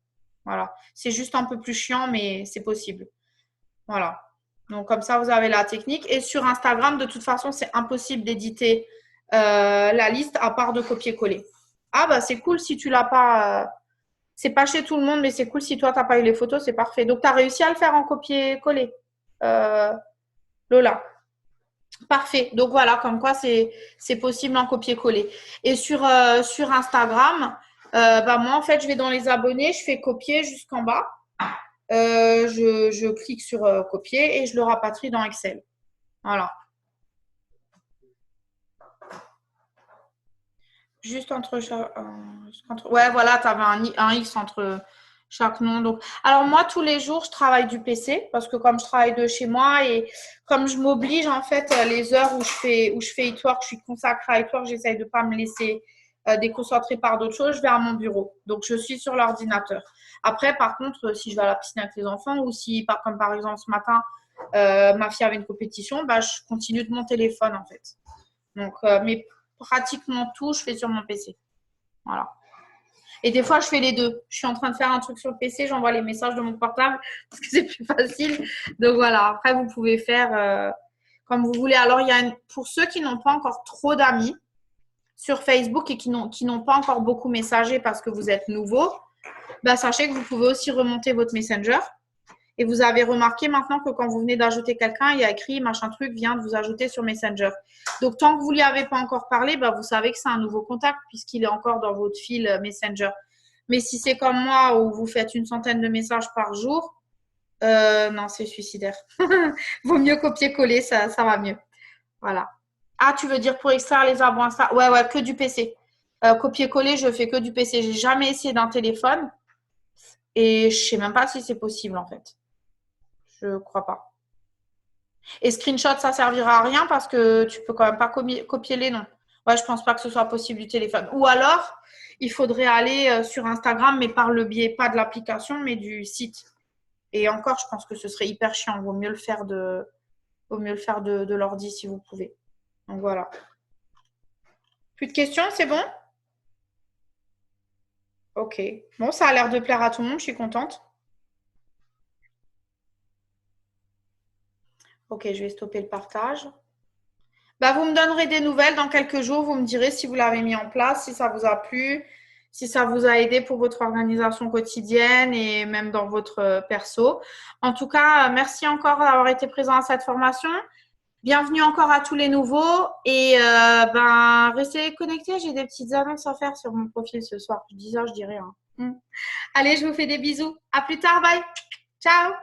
Voilà. C'est juste un peu plus chiant, mais c'est possible. Voilà. Donc, comme ça, vous avez la technique. Et sur Instagram, de toute façon, c'est impossible d'éditer la liste à part de copier-coller. Ah, bah, c'est cool si tu l'as pas. C'est pas chez tout le monde, mais c'est cool si toi, tu n'as pas eu les photos, c'est parfait. Donc, tu as réussi à le faire en copier-coller. Lola. Parfait. Donc voilà, comme quoi c'est possible en copier-coller. Et sur Instagram, moi en fait, je vais dans les abonnés, je fais copier jusqu'en bas. Je clique sur copier et je le rapatrie dans Excel. Voilà. Juste entre chaque. Ouais, voilà, tu avais un X entre chaque nom. Donc, alors moi, tous les jours, je travaille du PC parce que comme je travaille de chez moi et comme je m'oblige, en fait, les heures où je fais e-work, je suis consacrée à e-work, j'essaye de ne pas me laisser déconcentrer par d'autres choses, je vais à mon bureau. Donc, je suis sur l'ordinateur. Après, par contre, si je vais à la piscine avec les enfants ou si, comme par exemple ce matin, ma fille avait une compétition, je continue de mon téléphone, en fait. Donc, mais pratiquement tout, je fais sur mon PC. Voilà. Et des fois, je fais les deux. Je suis en train de faire un truc sur le PC, j'envoie les messages de mon portable parce que c'est plus facile. Donc voilà, après, vous pouvez faire comme vous voulez. Alors, pour ceux qui n'ont pas encore trop d'amis sur Facebook et qui n'ont pas encore beaucoup messagé parce que vous êtes nouveau, sachez que vous pouvez aussi remonter votre Messenger. Et vous avez remarqué maintenant que quand vous venez d'ajouter quelqu'un, il y a écrit machin truc vient de vous ajouter sur Messenger. Donc, tant que vous ne lui avez pas encore parlé, vous savez que c'est un nouveau contact puisqu'il est encore dans votre fil Messenger. Mais si c'est comme moi où vous faites une centaine de messages par jour, non, c'est suicidaire. Vaut mieux copier-coller, ça va mieux. Voilà. Ah, tu veux dire pour extraire les arbres Insta? Ouais, que du PC. Copier-coller, je fais que du PC. J'ai jamais essayé d'un téléphone et je sais même pas si c'est possible en fait. Je crois pas. Et screenshot, ça servira à rien parce que tu peux quand même pas copier les noms. Ouais, je pense pas que ce soit possible du téléphone. Ou alors, il faudrait aller sur Instagram, mais par le biais pas de l'application, mais du site. Et encore, je pense que ce serait hyper chiant. Vaut mieux le faire de l'ordi si vous pouvez. Donc voilà. Plus de questions, c'est bon? Ok. Bon, ça a l'air de plaire à tout le monde, je suis contente. Ok, je vais stopper le partage. Vous me donnerez des nouvelles dans quelques jours. Vous me direz si vous l'avez mis en place, si ça vous a plu, si ça vous a aidé pour votre organisation quotidienne et même dans votre perso. En tout cas, merci encore d'avoir été présent à cette formation. Bienvenue encore à tous les nouveaux et restez connectés. J'ai des petites annonces à faire sur mon profil ce soir. Je dis ça, je dis rien. Allez, je vous fais des bisous. À plus tard, bye. Ciao.